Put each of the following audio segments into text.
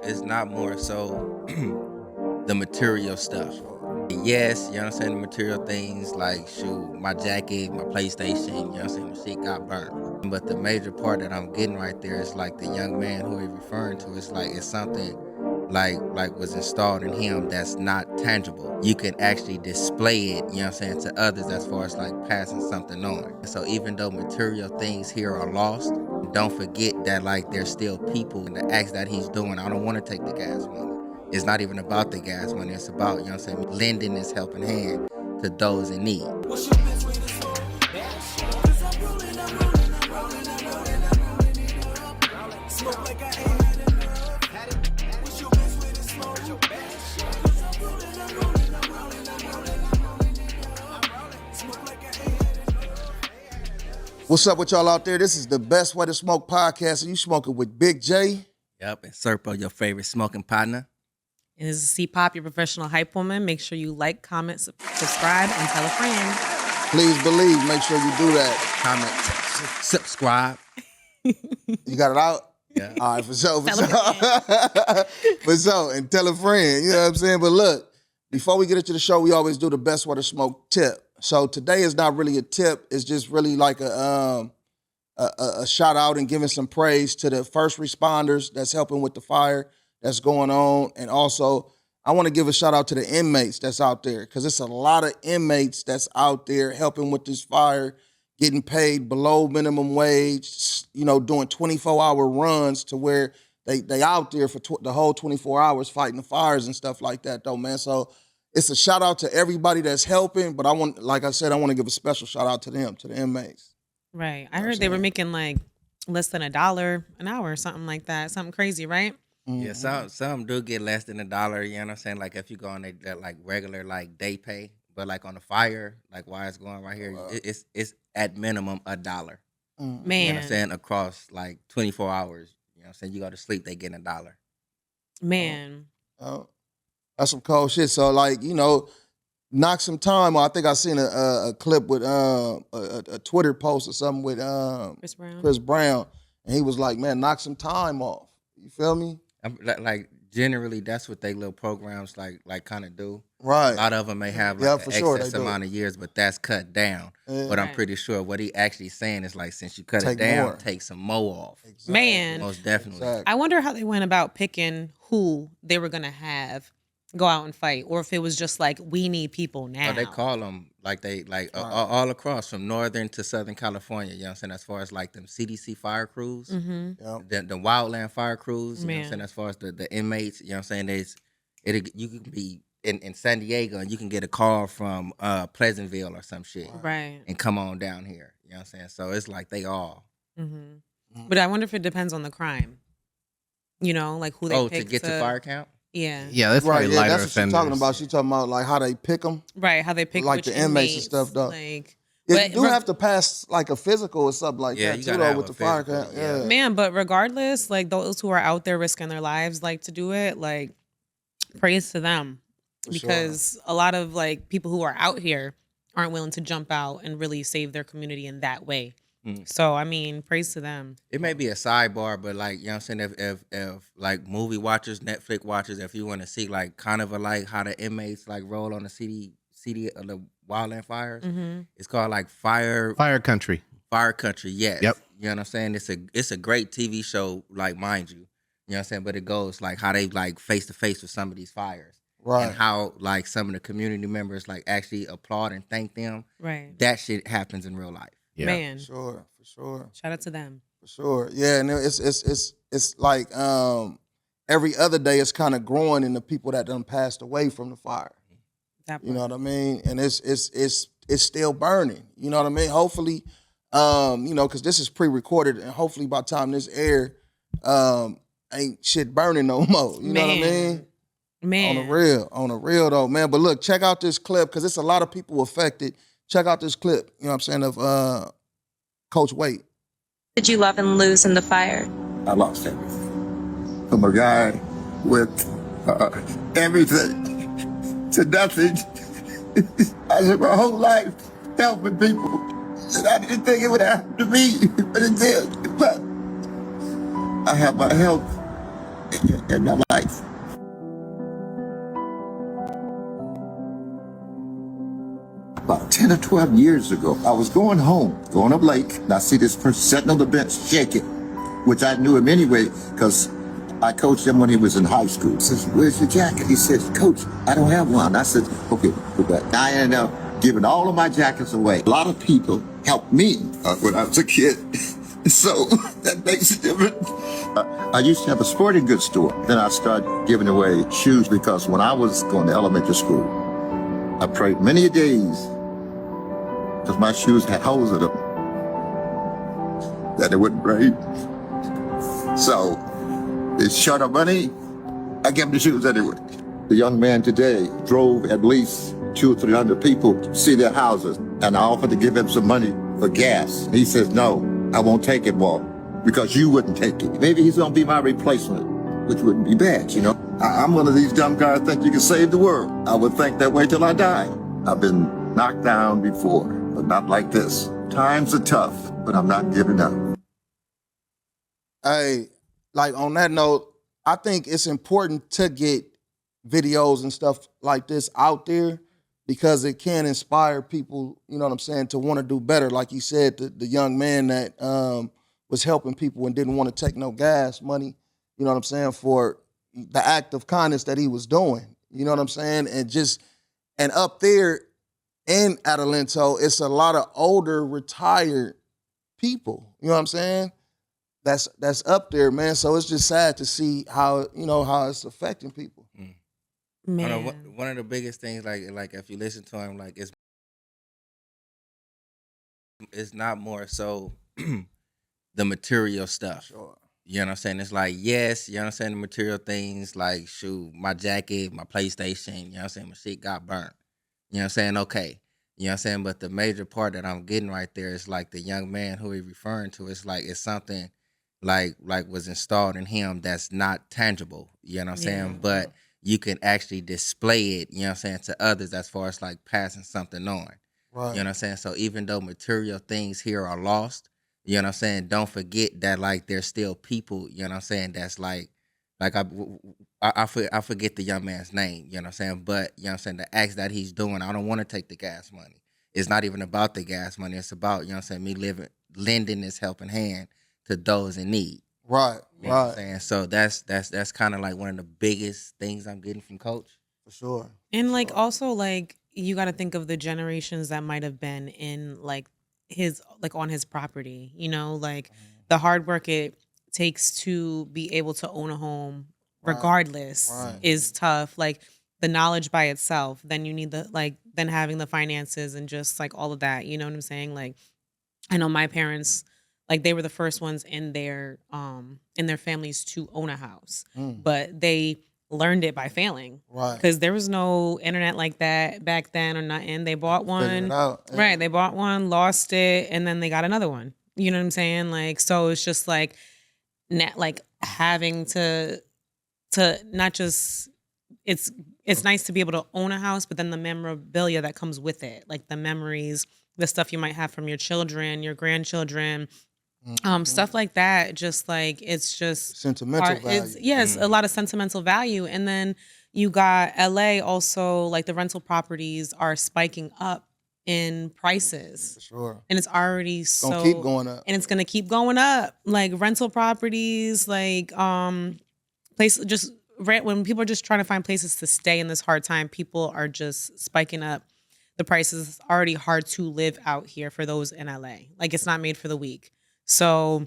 It's not more so the material stuff. Yes, you know what I'm saying, the material things like shoot, my jacket, my PlayStation, you know what I'm saying, my shit got burnt. But the major part that I'm getting right there is like the young man who he's referring to. It's like it's something like was installed in him that's not tangible. You can actually display it, you know what I'm saying, to others as far as like passing something on. So even though material things here are lost, don't forget that like there's still people in the acts that he's doing. I don't want to take the gas money. It's not even about the gas money. It's about, you know what I'm saying, lending this helping hand to those in need. What's up with y'all out there? This is the Best Way to Smoke podcast, and you smoking with Big J. Yep, and SIrpo, your favorite smoking partner. And this is C-Pop, your professional hype woman. Make sure you like, comment, subscribe, and tell a friend. Please believe, make sure you do that. Comment, subscribe. You got it out? Yeah. All right, for sure, for Tell a sure. For sure, and tell a friend, you know what I'm saying? But look, before we get into the show, we always do the Best Way to Smoke tip. So today is not really a tip. It's just really like a shout out and giving some praise to the first responders that's helping with the fire that's going on. And also, I want to give a shout out to the inmates that's out there, because it's a lot of inmates that's out there helping with this fire, getting paid below minimum wage, you know, doing 24-hour runs to where they out there for the whole 24 hours fighting the fires and stuff like that, though, man. So it's a shout out to everybody that's helping, but like I said, I want to give a special shout out to them, to the inmates. Right. I heard they were making like less than $1 an hour or something like that. Something crazy, right? Yeah, some do get less than $1, you know what I'm saying? Like if you go on that like regular like day pay, but like on the fire, like why it's going right here, it's at minimum $1. Man. You know what I'm saying? Across like 24 hours. You know what I'm saying? You go to sleep, they get $1. Man. That's some cold shit. So, like, you know, knock some time. I think I seen a clip with a Twitter post or something with Chris Brown, and he was like, "Man, knock some time off." You feel me? Like generally, that's what they little programs like kind of do. Right. A lot of them may have like for an sure, excess amount of years, but that's cut down. But I'm Right. pretty sure what he actually saying is like, since you cut Take it down, more. take some more off. Exactly. Man. Most definitely. Exactly. I wonder how they went about picking who they were going to have go out and fight, or if it was just like, we need people now. Oh, they call them like all across from northern to southern California. You know what I'm saying? As far as like them CDC fire crews, Mm-hmm. Yep. the wildland fire crews. You know what I'm Man. saying? As far as the inmates, you know what I'm saying? You can be in San Diego and you can get a call from Pleasantville or some shit Right. and come on down here. You know what I'm saying? So it's like they all. Mm-hmm. But I wonder if it depends on the crime. You know, like who they pick to get to fire count. Yeah. Yeah, that's Right. probably Yeah, lighter that's what she's offenders. talking about. She's talking about like how they pick them. Right. How they pick Like which the inmates and stuff, though. Like, Yeah, but you do have to pass like a physical or something like Yeah, that you too, gotta though, have with a the fire physical, count. yeah. Yeah. man, but regardless, like those who are out there risking their lives, like to do it, like praise to them. For Because a lot of like people who are out here aren't willing to jump out and really save their community in that way. So I mean, praise to them. It may be a sidebar, but like, you know what I'm saying, if like movie watchers, Netflix watchers, if you want to see like kind of a like how the inmates like roll on the CD of the wildland fires, it's called like Fire Country. Country. Yes. Yep. You know what I'm saying? It's a great TV show, like mind you. You know what I'm saying? But it goes like how they like face to face with some of these fires. Right. And how like some of the community members like actually applaud and thank them. Right. That shit happens in real life. Yeah. Man. For sure. Shout out to them. For sure. Yeah, and it's like every other day it's kind of growing in the people that done passed away from the fire. That You know what I mean? And it's still burning. You know what I mean? Hopefully, you know, because this is pre-recorded, and hopefully by the time this air, ain't shit burning no more. You know what I mean? Man. On the real though, man. But look, check out this clip, because it's a lot of people affected. Check out this clip, you know what I'm saying, of Coach Wade. Did you love and lose in the fire? I lost everything. From a guy with everything to nothing. I spent my whole life helping people. And I didn't think it would happen to me, but it did. But I have my health in my life. About 10 or 12 years ago, I was going home, going up lake, and I see this person sitting on the bench shaking, which I knew him anyway because I coached him when he was in high school. He says, "Where's your jacket?" He says, "Coach, I don't have one." I said, "Okay, put that." I ended up giving all of my jackets away. A lot of people helped me when I was a kid, so that makes a difference. I used to have a sporting goods store. Then I started giving away shoes because when I was going to elementary school, I prayed many days because my shoes had holes in them that they wouldn't break. So it's short of money, I give them the shoes anyway. The young man today drove at least 200 or 300 people to see their houses, and I offered to give him some money for gas. He says, "No, I won't take it, Walt, because you wouldn't take it." Maybe he's gonna be my replacement, which wouldn't be bad, you know? I'm one of these dumb guys think you can save the world. I would think that way till I die. I've been knocked down before, but not like this. Times are tough, but I'm not giving up. Hey, like on that note, I think it's important to get videos and stuff like this out there because it can inspire people, you know what I'm saying, to want to do better. Like you said, the young man that was helping people and didn't want to take no gas money, you know what I'm saying, for the act of kindness that he was doing. You know what I'm saying? And up there in Adelanto, it's a lot of older, retired people. You know what I'm saying? That's up there, man. So it's just sad to see how it's affecting people. Man. One of the biggest things, like if you listen to him, like it's not more so the material stuff. Sure. You know what I'm saying? It's like, yes, you know what I'm saying, the material things like, shoot, my jacket, my PlayStation, you know what I'm saying, my shit got burnt. You know what I'm saying? Okay. You know what I'm saying? But the major part that I'm getting right there is like the young man who he's referring to. It's like it's something like was installed in him that's not tangible. You know what I'm saying? But you can actually display it, you know what I'm saying, to others as far as like passing something on. Right. You know what I'm saying? So even though material things here are lost, you know what I'm saying, don't forget that like there's still people, you know what I'm saying, that's like I forget the young man's name, you know what I'm saying? But you know what I'm saying, the acts that he's doing, I don't want to take the gas money. It's not even about the gas money. It's about, you know what I'm saying, me lending this helping hand to those in need. Right. You know what I'm saying? So that's kind of like one of the biggest things I'm getting from Coach. For sure. And like also like you got to think of the generations that might have been in like his like on his property, you know, like the hard work it takes to be able to own a home regardless is tough. Like the knowledge by itself, then you need then having the finances and just like all of that, you know what I'm saying? Like I know my parents, like they were the first ones in their families to own a house, but they learned it by failing, Right. Because there was no internet like that back then or nothing. They bought Figure one, it out. Yeah. right? They bought one, lost it, and then they got another one. You know what I'm saying? Like so, it's just like, like having to not just it's nice to be able to own a house, but then the memorabilia that comes with it, like the memories, the stuff you might have from your children, your grandchildren. Stuff like that, just like it's just Sentimental value. It's a lot of sentimental value. And then you got LA also, like the rental properties are spiking up in prices. For sure. And it's already Gonna keep going up. And it's gonna keep going up. Like rental properties, like places just rent when people are just trying to find places to stay in this hard time, people are just spiking up the prices. It's already hard to live out here for those in LA. Like it's not made for the weak. So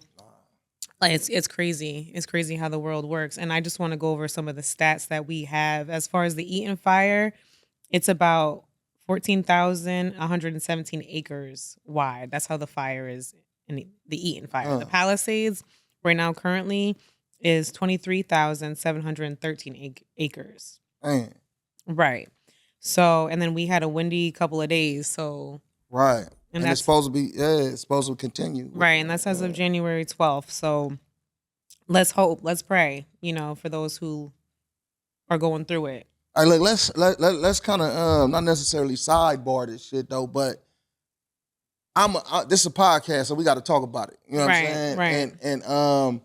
like it's crazy. It's crazy how the world works. And I just want to go over some of the stats that we have. As far as the Eaton fire, it's about 14,117 acres wide. That's how the fire is in the Eaton fire. The Palisades right now currently is 23,713 acres. Man. Right. So, and then we had a windy couple of days. So Right. And it's that's supposed to be, it's supposed to continue. right. And that's as of January 12th. So let's hope, let's pray, for those who are going through it. All right, let's kind of not necessarily sidebar this shit though, but this is a podcast, so we got to talk about it. You know what I'm saying? Right. And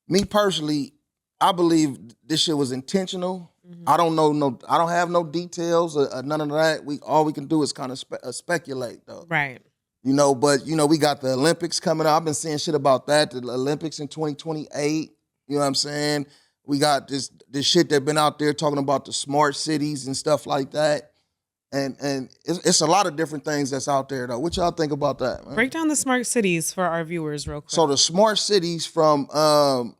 me personally, I believe this shit was intentional. I don't know I don't have no details or none of that. All we can do is kind of speculate though. Right. You know, but you know, we got the Olympics coming up. I've been seeing shit about that. The Olympics in 2028. You know what I'm saying? We got this shit that been out there talking about the smart cities and stuff like that. And it's a lot of different things that's out there though. What y'all think about that, man? Break down the smart cities for our viewers real quick. So the smart cities from the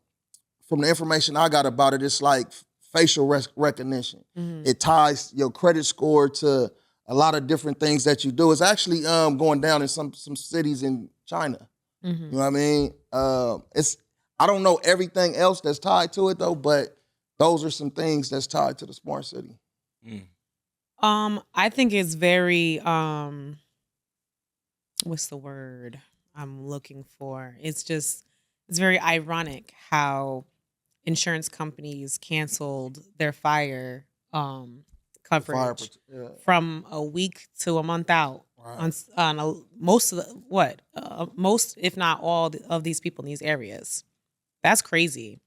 information I got about it, it's like facial recognition. It ties your credit score to a lot of different things that you do. It's actually going down in some cities in China. You know what I mean? I don't know everything else that's tied to it though, but those are some things that's tied to the smart city. I think it's very what's the word I'm looking for? It's very ironic how insurance companies canceled their fire coverage from a week to a month out on most if not all of these people in these areas. That's crazy.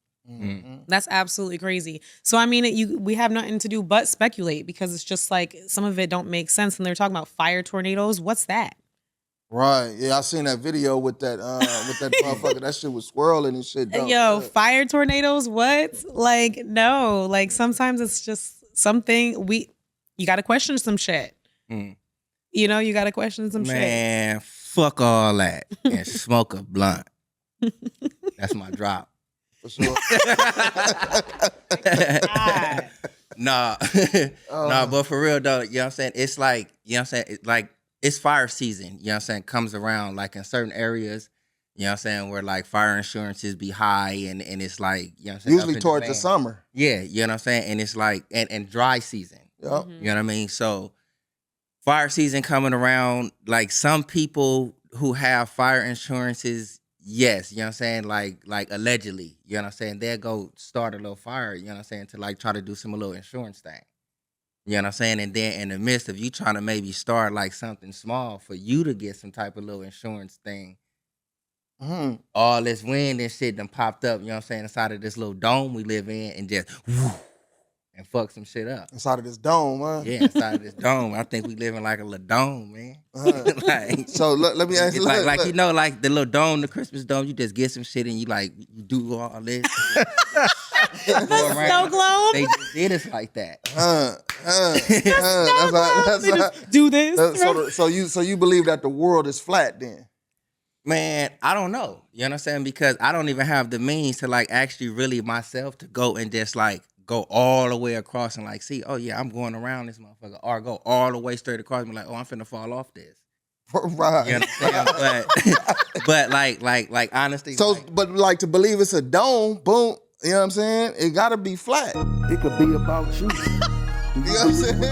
That's absolutely crazy. So I mean, we have nothing to do but speculate because it's just like some of it don't make sense. And they're talking about fire tornadoes. What's that? Right. Yeah, I seen that video with that motherfucker. That shit was swirling and shit. Fire tornadoes? What? Like, no. Like sometimes it's just something you gotta question some shit. You know, you gotta question some shit. Man, fuck all that and smoke a blunt. That's my drop. For sure. Nah, but for real though, you know what I'm saying? It's like, you know what I'm saying? It's fire season, you know what I'm saying? Comes around like in certain areas, you know what I'm saying, where like fire insurances be high and it's like, you know what I'm saying? Usually towards the summer. Yeah, you know what I'm saying? And it's like, and dry season. Yep. You know what I mean? So fire season coming around, like some people who have fire insurances, yes, you know what I'm saying? Like allegedly, you know what I'm saying? They'll go start a little fire, you know what I'm saying? To like try to do some little insurance thing. You know what I'm saying? And then in the midst of you trying to maybe start like something small for you to get some type of little insurance thing, all this wind and shit done popped up, you know what I'm saying, inside of this little dome we live in and just and fuck some shit up. Inside of this dome, huh? Yeah, inside of this dome. I think we live in like a little dome, man. Like, so let me ask you, like you know, like the little dome, the Christmas dome, you just get some shit and you you do all this. Snow globe. They just did us like that. Do this. So you believe that the world is flat then? Man, I don't know. You know what I'm saying? Because I don't even have the means to like actually really myself to go and just like go all the way across and like see, oh yeah, I'm going around this motherfucker, or go all the way straight across and be like, oh, I'm finna fall off this. Right. You know what I'm saying? But like honestly. So but like to believe it's a dome, boom, you know what I'm saying? It gotta be flat. It could be about you. You know what I'm saying?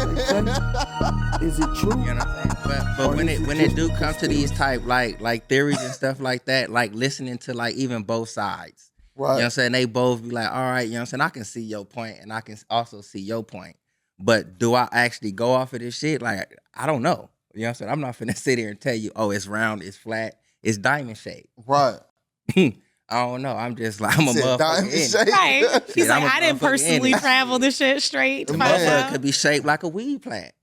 Is it true? You know what I'm saying? But when it do come to these type like theories and stuff like that, like listening to like even both sides. Right. You know what I'm saying? They both be like, all right, you know what I'm saying? I can see your point and I can also see your point. But do I actually go off of this shit? Like, I don't know. You know what I'm saying? I'm not finna sit here and tell you, oh, it's round, it's flat, it's diamond shaped. Right. I don't know. I'm just like, I'm a motherfucker. Diamond shape. Right. He's Shit, like, I'm a I didn't motherfucker personally in it. travel this shit straight to The find motherfucker out. could be shaped like a weed plant.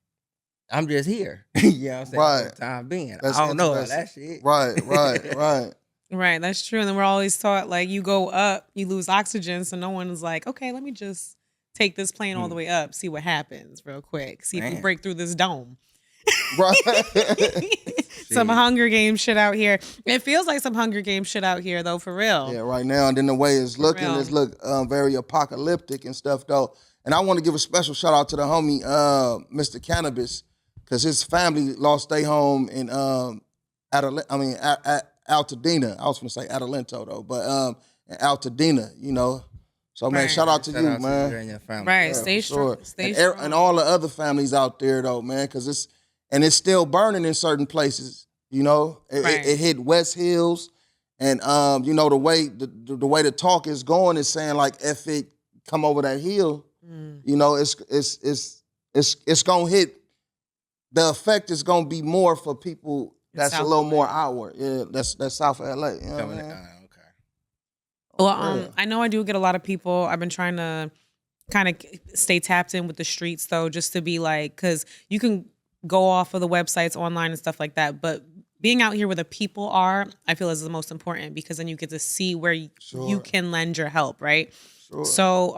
I'm just here. You know what I'm saying? Right. For the time being. That's I don't know all interesting. that shit. Right. Right, that's true. And then we're always taught like you go up, you lose oxygen, so no one is like, okay, let me just take this plane all the way up, see what happens real quick, see if we Man. break through this dome. Right. Some Hunger Games shit out here. It feels like some Hunger Games shit out here though, for real. Yeah, right now. And then the way it's looking, real. it's look very apocalyptic and stuff though. And I want to give a special shout out to the homie Mr. Cannabis, because his family lost their home in Altadena. I was going to say Adelanto though, but in Altadena, you know. So man, Right. shout out to Shout you, out man. you and your family. Right, Yeah, stay for sure. strong. Stay and, strong. and all the other families out there though, man, because it's still burning in certain places. You know, Right. it hit West Hills, and you know the way the talk is going is saying like if it come over that hill, you know, it's gonna hit. The effect is gonna be more for people that's South a little LA. more outward. Yeah, that's south of LA. You know what I Coming mean? okay. Well, I know I do get a lot of people. I've been trying to kind of stay tapped in with the streets though, just to be like, because you can go off of the websites online and stuff like that, but being out here where the people are, I feel is the most important, because then you get to see where you can lend your help, right? Sure. So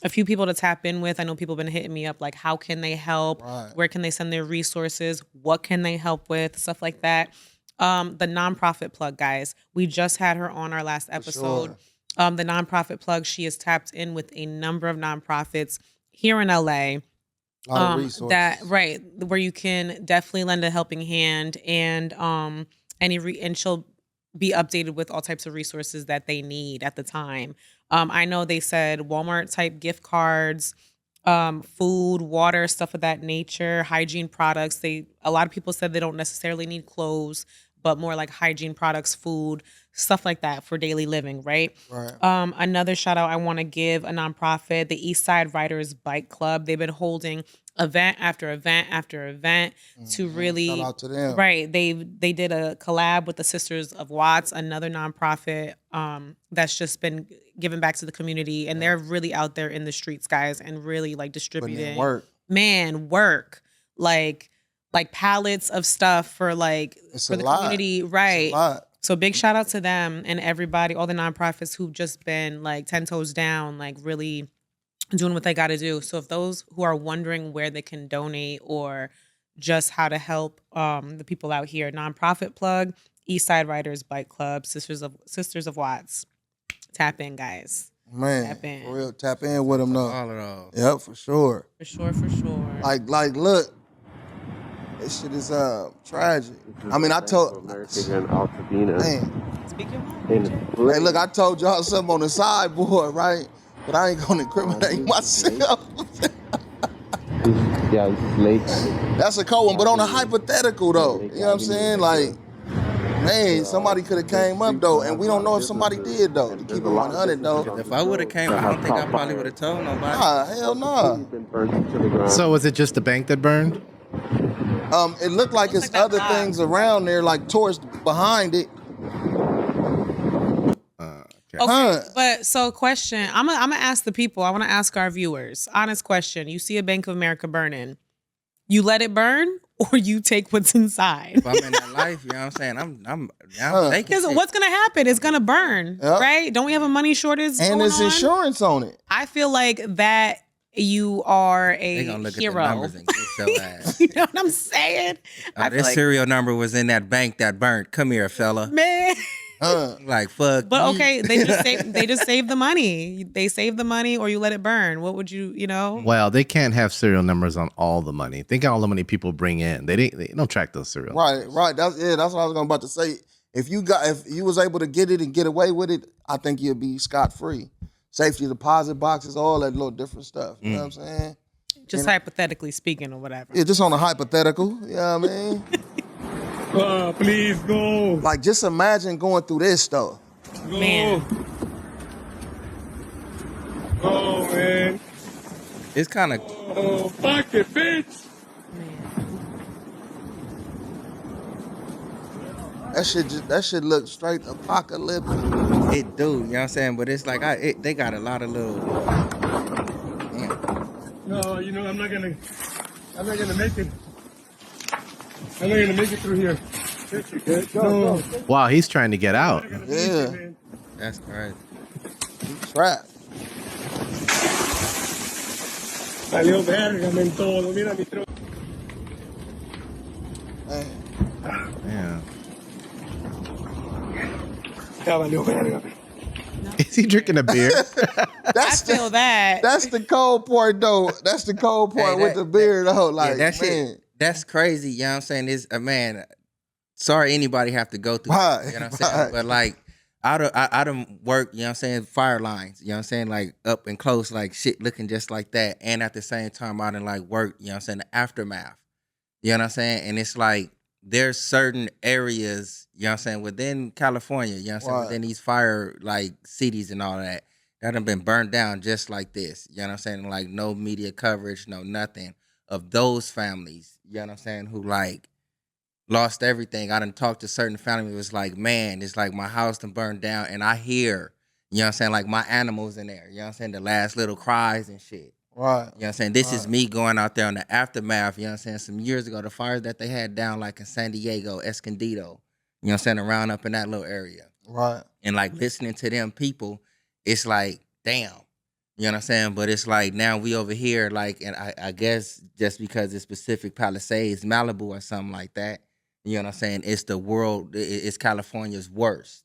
a few people to tap in with. I know people have been hitting me up like, how can they help? Right. Where can they send their resources? What can they help with? Stuff like that. The nonprofit plug, guys. We just had her on our last episode. The nonprofit plug, she is tapped in with a number of nonprofits here in LA. A lot of resources. Where you can definitely lend a helping hand, and and she'll be updated with all types of resources that they need at the time. I know they said Walmart type gift cards, food, water, stuff of that nature, hygiene products. A lot of people said they don't necessarily need clothes, but more like hygiene products, food, stuff like that for daily living, right? Right. Another shout out I want to give a nonprofit, the East Side Riders Bike Club. They've been holding event after event after event to really Shout out to them. Right. They did a collab with the Sisters of Watts, another nonprofit that's just been giving back to the community, and they're really out there in the streets, guys, and really like distributing work. Like pallets of stuff for like It's for a the lot. community, right? It's a lot. So big shout out to them and everybody, all the nonprofits who've just been like 10 toes down, like really doing what they got to do. So if those who are wondering where they can donate or just how to help the people out here, nonprofit plug, East Side Riders Bike Club, Sisters of Watts. Tap in, guys. Man, Tap in. for real, tap in with them though. All of those. Yep, for sure. For sure. Like, look, this shit is tragic. I mean, I told, man. Speak your mind. Hey, look, I told y'all something on the sideboard, right? But I ain't gonna incriminate myself. Yeah, this is late. That's a cold one, but on a hypothetical though, you know what I'm saying? Like, man, somebody could have came up though, and we don't know if somebody did though. To keep it 100 though. If I would have came, I don't think I probably would have told nobody. Nah, hell nah. So was it just the bank that burned? It looked like it's other things around there, like towards behind it. Okay, but so question, I'm gonna ask the people. I want to ask our viewers. Honest question: you see a Bank of America burning, you let it burn, or you take what's inside? If I'm in that life, you know what I'm saying? I'm taking Because it. what's gonna happen? It's gonna burn, right? Don't we have a money shortage? And there's insurance on it. I feel like that you are They a gonna look hero. at the numbers and get your ass. You know what I'm saying? I feel This like, serial number was in that bank that burnt. Come here, fella. man. Like fuck. But you. okay, they just save the money. They save the money, or you let it burn. What would you know? Well, they can't have serial numbers on all the money. Think of all the money people bring in. They don't track those serial numbers. Right. That's what I was about to say. If you was able to get it and get away with it, I think you'd be scot free. Safety deposit boxes, all that little different stuff. You know what I'm saying? Just hypothetically speaking, or whatever. Yeah, just on a hypothetical. You know what I mean? Please go. Like, just imagine going through this though. Go. Man. Go, man. It's kind of. Oh, fuck it, bitch. That shit look straight apocalyptic. It do, you know what I'm saying? But it's like they got a lot of little. No, I'm not gonna make it. I'm not gonna make it through here. No. Wow, he's trying to get out. Yeah. That's crazy. Trapped. Salió verga, men todo. Mira mi trono. Yeah. Ya valió verga. Is he drinking a beer? I feel that. That's the cold part though. That's the cold part with the beer though. Like, that man. shit. That's crazy. You know what I'm saying? Is man. Sorry, anybody have to go through. Right, You know what I'm saying? right. But like, I done work. You know what I'm saying? Fire lines. You know what I'm saying? Like up and close, like shit looking just like that. And at the same time, I done like work. You know what I'm saying? The aftermath. You know what I'm saying? And it's like there's certain areas. You know what I'm saying? Within California. You know what I'm saying? Right. Within these fire like cities and all that done been burned down just like this. You know what I'm saying? Like no media coverage, no nothing of those families. You know what I'm saying? Who like lost everything. I done talked to certain family. It was like, man, it's like my house done burned down, and I hear, You know what I'm saying? Like my animals in there. You know what I'm saying? The last little cries and shit. Right. You know what I'm saying? This is me going out there on the aftermath, you know what I'm saying? Some years ago, the fires that they had down like in San Diego, Escondido, you know what I'm saying? Around up in that little area. Right. And like listening to them people, it's like, damn. You know what I'm saying? But it's like now we over here, like, and I guess just because it's Pacific Palisades, Malibu or something like that, you know what I'm saying? It's the world, it's California's worst.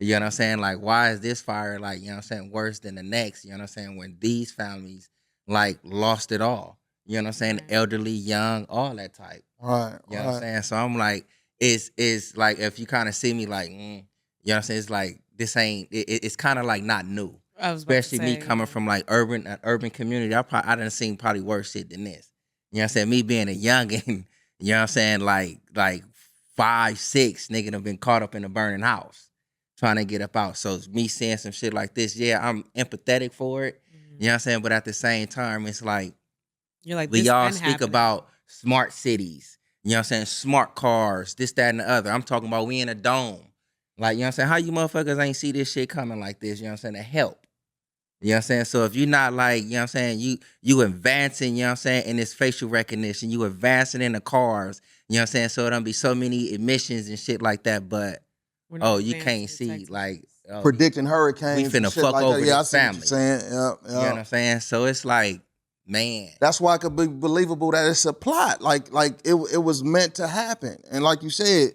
You know what I'm saying? Like, why is this fire, like, you know what I'm saying, worse than the next? You know what I'm saying? When these families, like, lost it all. You know what I'm saying? Right. Elderly, young, all that type. Right. You know what I'm saying? So I'm like, it's like, if you kind of see me like, you know what I'm saying? It's like, this ain't, it's kind of like not new. I was about to Especially me say, coming from like an urban community. I done seen probably worse shit than this. You know what I'm saying? Me being a youngin', you know what I'm saying? Like 5, 6, nigga done been caught up in a burning house trying to get up out. So it's me seeing some shit like this, yeah, I'm empathetic for it. You know what I'm saying? But at the same time, it's like, you're like, we this all been speak happening. about smart cities, you know what I'm saying? Smart cars, this, that, and the other. I'm talking about we in a dome. Like, you know what I'm saying? How you motherfuckers ain't see this shit coming like this, you know what I'm saying? To help. You know what I'm saying? So if you're not like, you know what I'm saying, you advancing, you know what I'm saying, in this facial recognition, you advancing in the cars, you know what I'm saying? So it don't be so many emissions and shit like that, but We're not you advancing can't the see technology. like Predicting we hurricanes and finna shit fuck like over that. Yeah, I this see what you're family. saying. Yep, You know what I'm saying? So it's like, man. That's why it could be believable that it's a plot. Like it was meant to happen. And like you said,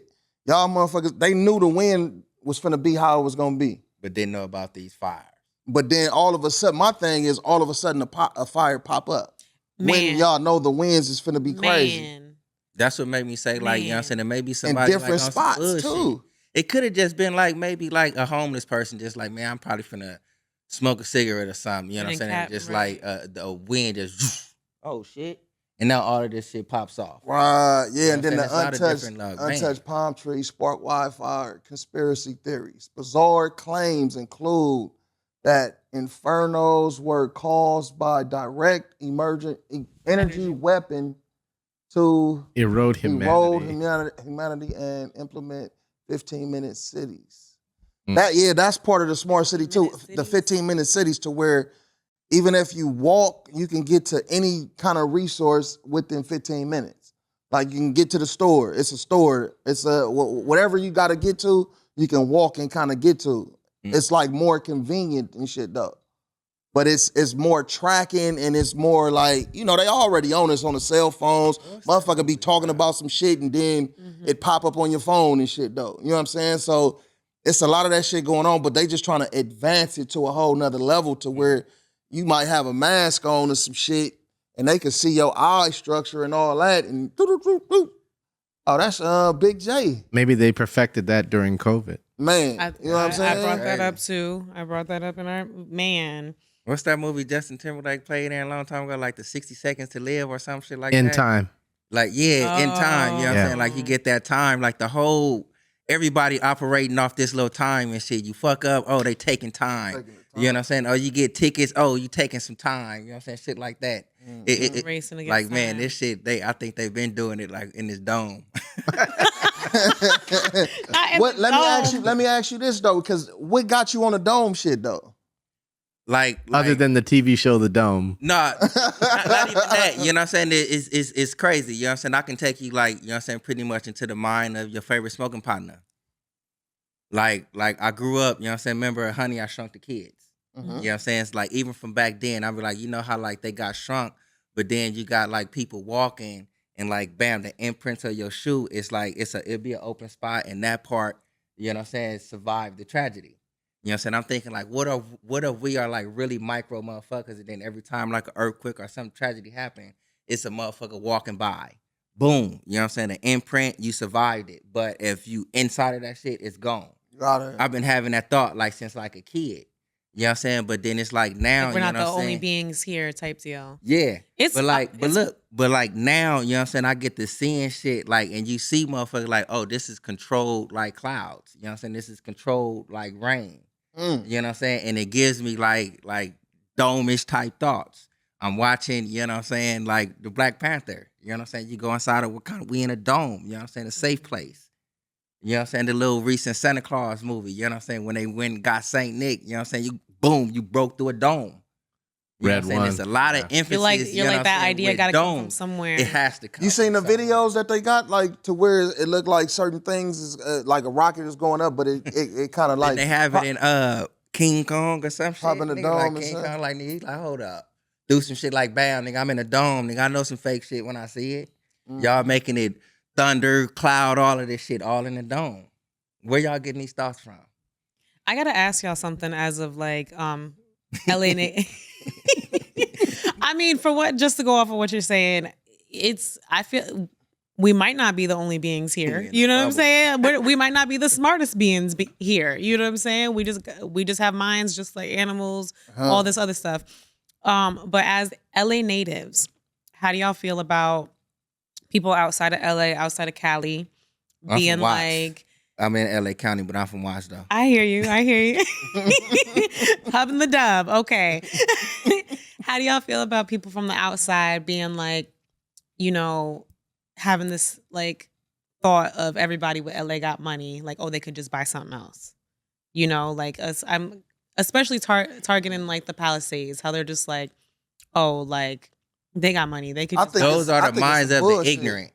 y'all motherfuckers, they knew the wind was finna be how it was gonna be. But didn't know about these fires. But then all of a sudden, my thing is all of a sudden a fire pop up. When Man. y'all know the winds is finna be crazy. Man. That's what made me say, like, you know what I'm saying? It may be In somebody different like on some spots bullshit. too. It could have just been like maybe like a homeless person, just like, man, I'm probably finna smoke a cigarette or something. You know what I'm And saying? cap- Just right. like the wind just, oh shit. And now all of this shit pops off. Right, You know yeah, and then what I'm saying? the It's a lot of different, man. untouched palm trees spark wildfire, conspiracy theories. Bizarre claims include that infernos were caused by direct emergent energy weapon to Erode humanity. humanity and implement 15-minute cities. That's part of the smart city too. The 15-minute cities to where even if you walk, you can get to any kind of resource within 15 minutes. Like you can get to the store. It's a store. It's whatever you got to get to, you can walk and kind of get to. It's like more convenient and shit though. But it's more tracking and it's more like, you know, they already own us on the cell phones. Motherfucker be talking about some shit and then it pop up on your phone and shit though. You know what I'm saying? So it's a lot of that shit going on, but they just trying to advance it to a whole nother level to where you might have a mask on or some shit and they can see your eye structure and all that and oh, that's Big J. Maybe they perfected that during COVID. Man, you know what I'm saying? I brought that up too. I brought that up in our man. What's that movie Justin Timberlake played in a long time ago? Like the 60 Seconds to Live or some shit like that? In time. Like, yeah, in time. You know what I'm Yeah. saying? Like you get that time, like the whole everybody operating off this little time and shit. You fuck up, oh, they taking time. You know what I'm saying? Oh, you get tickets, oh, you taking some time. You know what I'm saying? Shit like that. Racing against like, man, time. this shit, I think they've been doing it like in this dome. Let me ask you this though, because what got you on the dome shit though? Like Other than the TV show The Dome. Nah, not even that. You know what I'm saying? It's crazy. You know what I'm saying? I can take you like, you know what I'm saying, pretty much into the mind of your favorite smoking partner. Like I grew up, you know what I'm saying, remember Honey, I Shrunk the Kids. You know what I'm saying? It's like even from back then, I'd be like, you know how like they got shrunk, but then you got like people walking and like bam, the imprint of your shoe, it's like it'd be an open spot and that part, you know what I'm saying, survived the tragedy. You know what I'm saying? I'm thinking like, what if we are like really micro motherfuckers and then every time like an earthquake or some tragedy happen, it's a motherfucker walking by. Boom. You know what I'm saying? The imprint, you survived it. But if you inside of that shit, it's gone. Got it. I've been having that thought like since like a kid. You know what I'm saying? But then it's like now, Like we're you know not what the I'm only saying? beings here type deal. Yeah. It's but it's- look, but like now, you know what I'm saying? I get to seeing shit like, and you see motherfuckers like, oh, this is controlled like clouds. You know what I'm saying? This is controlled like rain. You know what I'm saying? And it gives me like dome-ish type thoughts. I'm watching, you know what I'm saying, like the Black Panther. You know what I'm saying? You go inside of we in a dome, you know what I'm saying? A safe place. You know what I'm saying? The little recent Santa Claus movie, you know what I'm saying? When they went and got Saint Nick, you know what I'm saying? You broke through a dome. You know what I'm saying? There's a lot of emphasis. You're you know like what that I'm saying, idea with got to come from domes. somewhere. It has to come. You seen the from somewhere. videos that they got, like to where it looked like certain things is like a rocket is going up, but it kind of like They have it in King Kong or some shit. Pop in the Nigga, dome like and King something. Kong, like nigga, he's like, hold up. Do some shit like bam, nigga. I'm in a dome, nigga. I know some fake shit when I see it. Y'all making it thunder, cloud, all of this shit, all in the dome. Where y'all getting these thoughts from? I gotta ask y'all something as of like LA. I mean, just to go off of what you're saying, I feel we might not be the only beings here. You know what I'm saying? We might not be the smartest beings here. You know what I'm saying? We just have minds just like animals, all this other stuff. But as LA natives, how do y'all feel about people outside of LA, outside of Cali, I'm being from Watts. like, I'm in LA County, but I'm from Watts though. I hear you. Hub and the dub. Okay. How do y'all feel about people from the outside being like, you know, having this like thought of everybody with LA got money, like, oh, they could just buy something else. You know, like I'm especially targeting like the Palisades, how they're just like, oh, like they got money. They could just Those are the minds of the bullshit. ignorant.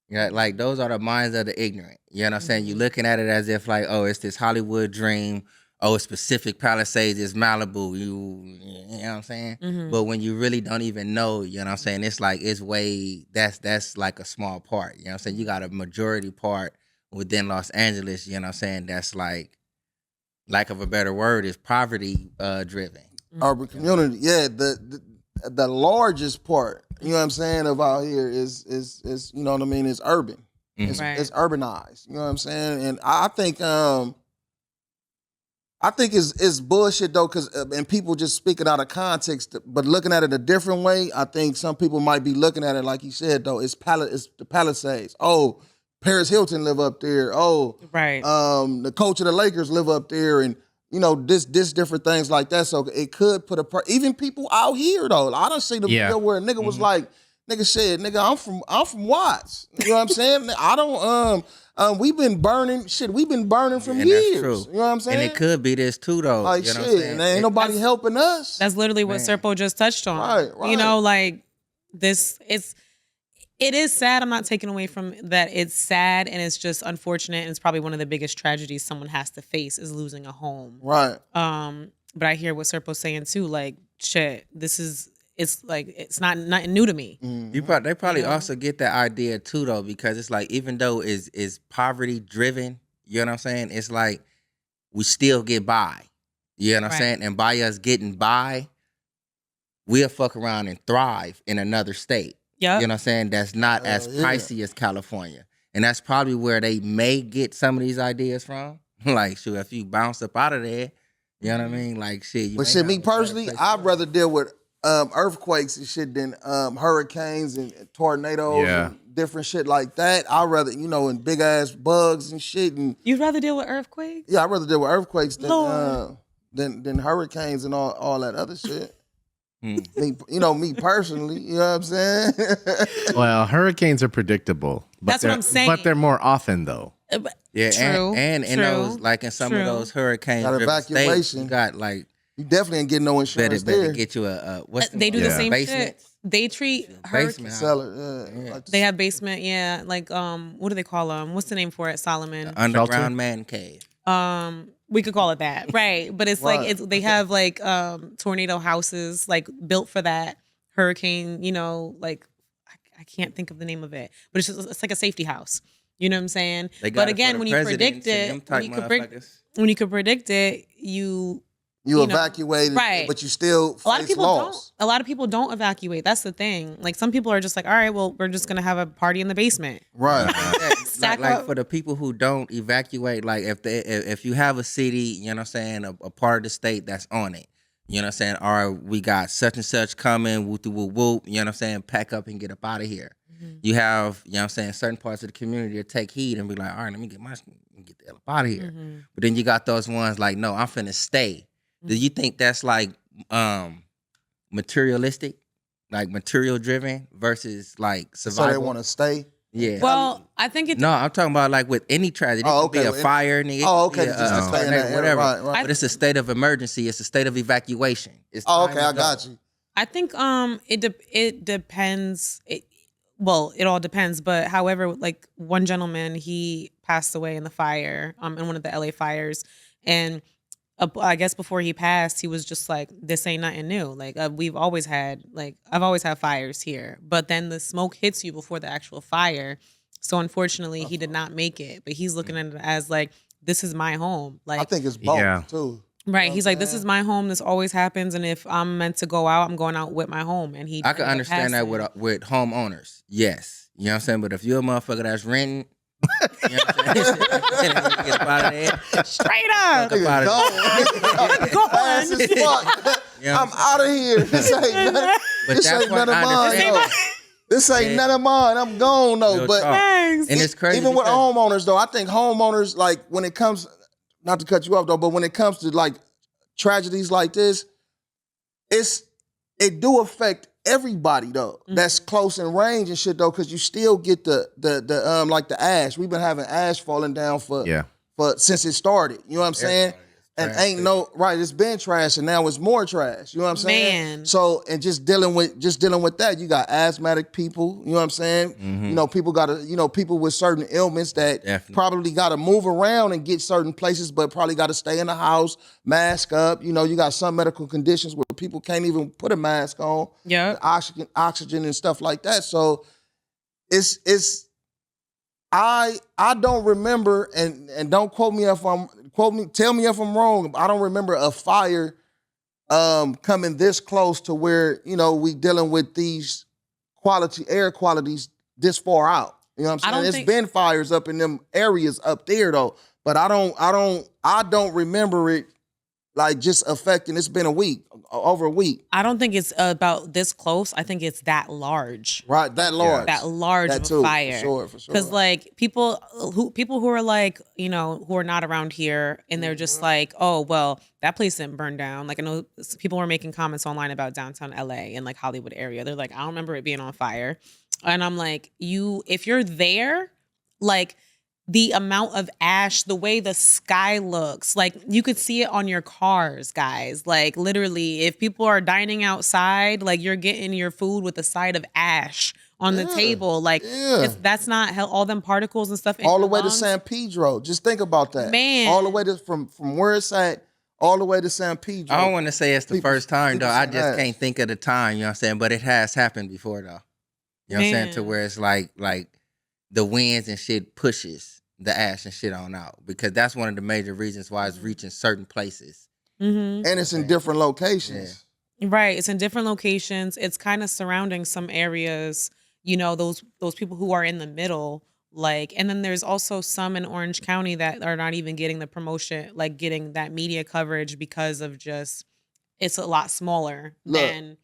Yeah, like those are the minds of the ignorant. You know what I'm saying? You looking at it as if like, oh, it's this Hollywood dream. Oh, it's Pacific Palisades, it's Malibu. You know what I'm saying? But when you really don't even know, you know what I'm saying? It's like that's like a small part. You know what I'm saying? You got a majority part within Los Angeles. You know what I'm saying? That's like lack of a better word, is poverty driven. Urban community, yeah. The largest part, you know what I'm saying, of out here is you know what I mean, is urban. It's urbanized. You know what I'm saying? And I think it's bullshit though, because and people just speaking out of context, but looking at it a different way. I think some people might be looking at it like you said though. It's the Palisades. Oh, Paris Hilton live up there. Oh, the coach of the Lakers live up there, and you know this different things like that. So it could put even people out here though. I don't see the video where a nigga was like, nigga said, nigga, I'm from Watts. You know what I'm saying? I don't we've been burning from And years. that's true. You know what I'm saying? And it could be this too though. Like you know shit, what I'm saying? and there ain't nobody helping us. That's literally what Serpo just touched on. Right. You know, like it is sad. I'm not taking away from that. It's sad and it's just unfortunate. And it's probably one of the biggest tragedies someone has to face is losing a home. Right. But I hear what Serpo's saying too. Like, shit, it's nothing new to me. They probably also get that idea too though, because it's like even though is poverty driven, you know what I'm saying? It's like we still get by. You know what I'm saying? And by us getting by, we'll fuck around and thrive in another state. Yeah. You know what I'm saying? That's not as pricey as California. And that's probably where they may get some of these ideas from. Like, shoot, if you bounce up out of there, you know what I mean? Like, shit. But shit, me personally, I'd rather deal with earthquakes and shit than hurricanes and tornadoes and different shit like that. I'd rather, you know, and big ass bugs and shit. And you'd rather deal with earthquakes? Yeah, I'd rather deal with earthquakes than hurricanes and all that other shit. Me personally, you know what I'm saying? Well, hurricanes are predictable. That's what I'm saying. But they're more often though. Yeah, true, and in those, like in some of those hurricanes, got evacuation. States, you got like you definitely ain't getting no insurance better there. get you a what's They do the same basement? shit. They treat hurricanes. Cellar, like They have basement, like what do they call them? What's the name for it? Solomon. Underground man cave. We could call it that, right? But it's like they have like tornado houses like built for that hurricane. You know, like I can't think of the name of it, but it's like a safety house. You know what I'm saying? But again, when you predict it, when you could predict it, you evacuate, right? But you still a lot of people loss. don't. A lot of people don't evacuate. That's the thing. Like some people are just like, all right, well, we're just gonna have a party in the basement, right? like for the people who don't evacuate, like if you have a city, you know what I'm saying, a part of the state that's on it, you know what I'm saying, all right, we got such and such coming, whoop whoop whoop, you know what I'm saying, pack up and get up out of here. You have, you know what I'm saying, certain parts of the community that take heed and be like, all right, let me get the hell up out of here. But then you got those ones like, no, I'm finna stay. Do you think that's like materialistic, like material driven versus like survival? So they want to stay? Yeah. Well, I think it. No, I'm talking about like with any tragedy. It Oh, could okay. be a fire, nigga. Oh, It could okay, be just to stay in that area. whatever. Right, right. But it's a state of emergency. It's a state of evacuation. It's Oh, time okay, to I go. got you. I think it depends. It all depends. But however, like one gentleman, he passed away in the fire, in one of the LA fires, and I guess before he passed, he was just like, "This ain't nothing new. Like we've always had, like I've always had fires here, but then the smoke hits you before the actual fire. So unfortunately, he did not make it. But he's looking at it as like, this is my home. Like I think it's both Yeah. too. right. He's like, this is my home. This always happens, and if I'm meant to go out, I'm going out with my home. And he, I can ended up understand that passing. with homeowners. Yes. You know what I'm saying? But if you're a motherfucker that's renting, you know what I'm saying? Get up out of there. Straight up. Fuck up out of there. Go Fast on. as fuck. You know I'm what out of here. This ain't none, But this that's ain't what none of I mine. understand. though. This ain't Yeah. none of mine. I'm gone though. Real But talk. Thanks. And it's crazy. even with because- homeowners though, I think homeowners, like when it comes, not to cut you off though, but when it comes to like tragedies like this, it do affect everybody though. That's close in range and shit though, because you still get the like the ash. We've been having ash falling down for since it started. You know what I'm saying? And trash, ain't no right. It's been trash, and now it's more trash. You know what I'm saying? Man. So and just dealing with that, you got asthmatic people. You know what I'm saying? You know, people people with certain ailments that Definitely. probably got to move around and get certain places, but probably got to stay in the house, mask up. You know, you got some medical conditions where people can't even put a mask on. Yeah. Oxygen and stuff like that. So it's. I don't remember, and don't quote me if I'm tell me if I'm wrong. I don't remember a fire coming this close to where, you know, we dealing with these air qualities this far out. You know what I'm saying? It's been fires up in them areas up there though, but I don't remember it like just affecting. It's been over a week. I don't think it's about this close. I think it's that large. Right, that large. That large That of a too, fire. for sure. Because like people who are like, you know, who are not around here and they're just like, oh, well, that place didn't burn down. Like I know people were making comments online about downtown LA and like Hollywood area. They're like, I don't remember it being on fire. And I'm like, if you're there, like the amount of ash, the way the sky looks, like you could see it on your cars, guys. Like literally, if people are dining outside, like you're getting your food with a side of ash on the table. Like that's not all them particles and stuff. All the way to San Pedro. Just think about that. Man. All the way to from where it's at, all the way to San Pedro. I don't want to say it's the first time though. I say just ash. can't think of the time, you know what I'm saying? But it has happened before though. You know what I'm saying? To Man. where it's like the winds and shit pushes the ash and shit on out. Because that's one of the major reasons why it's reaching certain places. Mm-hmm. And it's in different locations. Right. It's in different locations. It's kind of surrounding some areas, you know, those people who are in the middle. Like, and then there's also some in Orange County that are not even getting the promotion, like getting that media coverage because of just, it's a lot smaller than,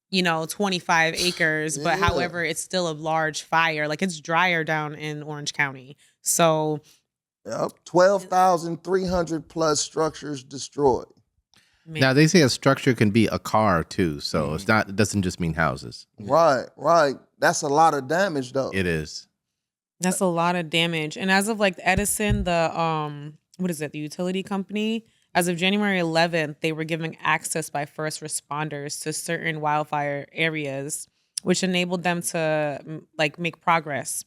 you know, 25 acres. But however, it's still a large fire. Like it's drier down in Orange County. So, Yep. 12,300 plus structures destroyed. man. Now they say a structure can be a car too, so it doesn't just mean houses. Right. That's a lot of damage though. It is. That's a lot of damage. And as of like Edison, the what is it, the utility company, as of January 11th, they were giving access by first responders to certain wildfire areas, which enabled them to like make progress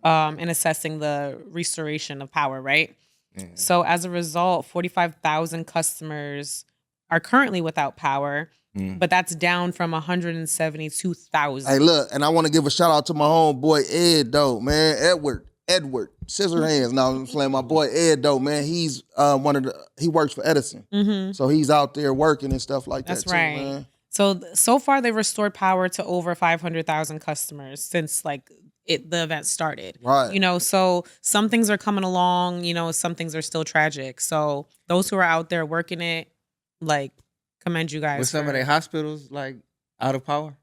in assessing the restoration of power, right? So as a result, 45,000 customers are currently without power, but that's down from 172,000. Hey, look, and I want to give a shout out to my homeboy Ed though, man. Edward. Scissor hands. Now I'm playing my boy Ed though, man. He's he works for Edison. So he's out there working and stuff like That's that too, right. man. So far they've restored power to over 500,000 customers since like the event started. Right. You know, so some things are coming along, you know, some things are still tragic. So those who are out there working it, like, commend you guys. With some of their hospitals like out of power?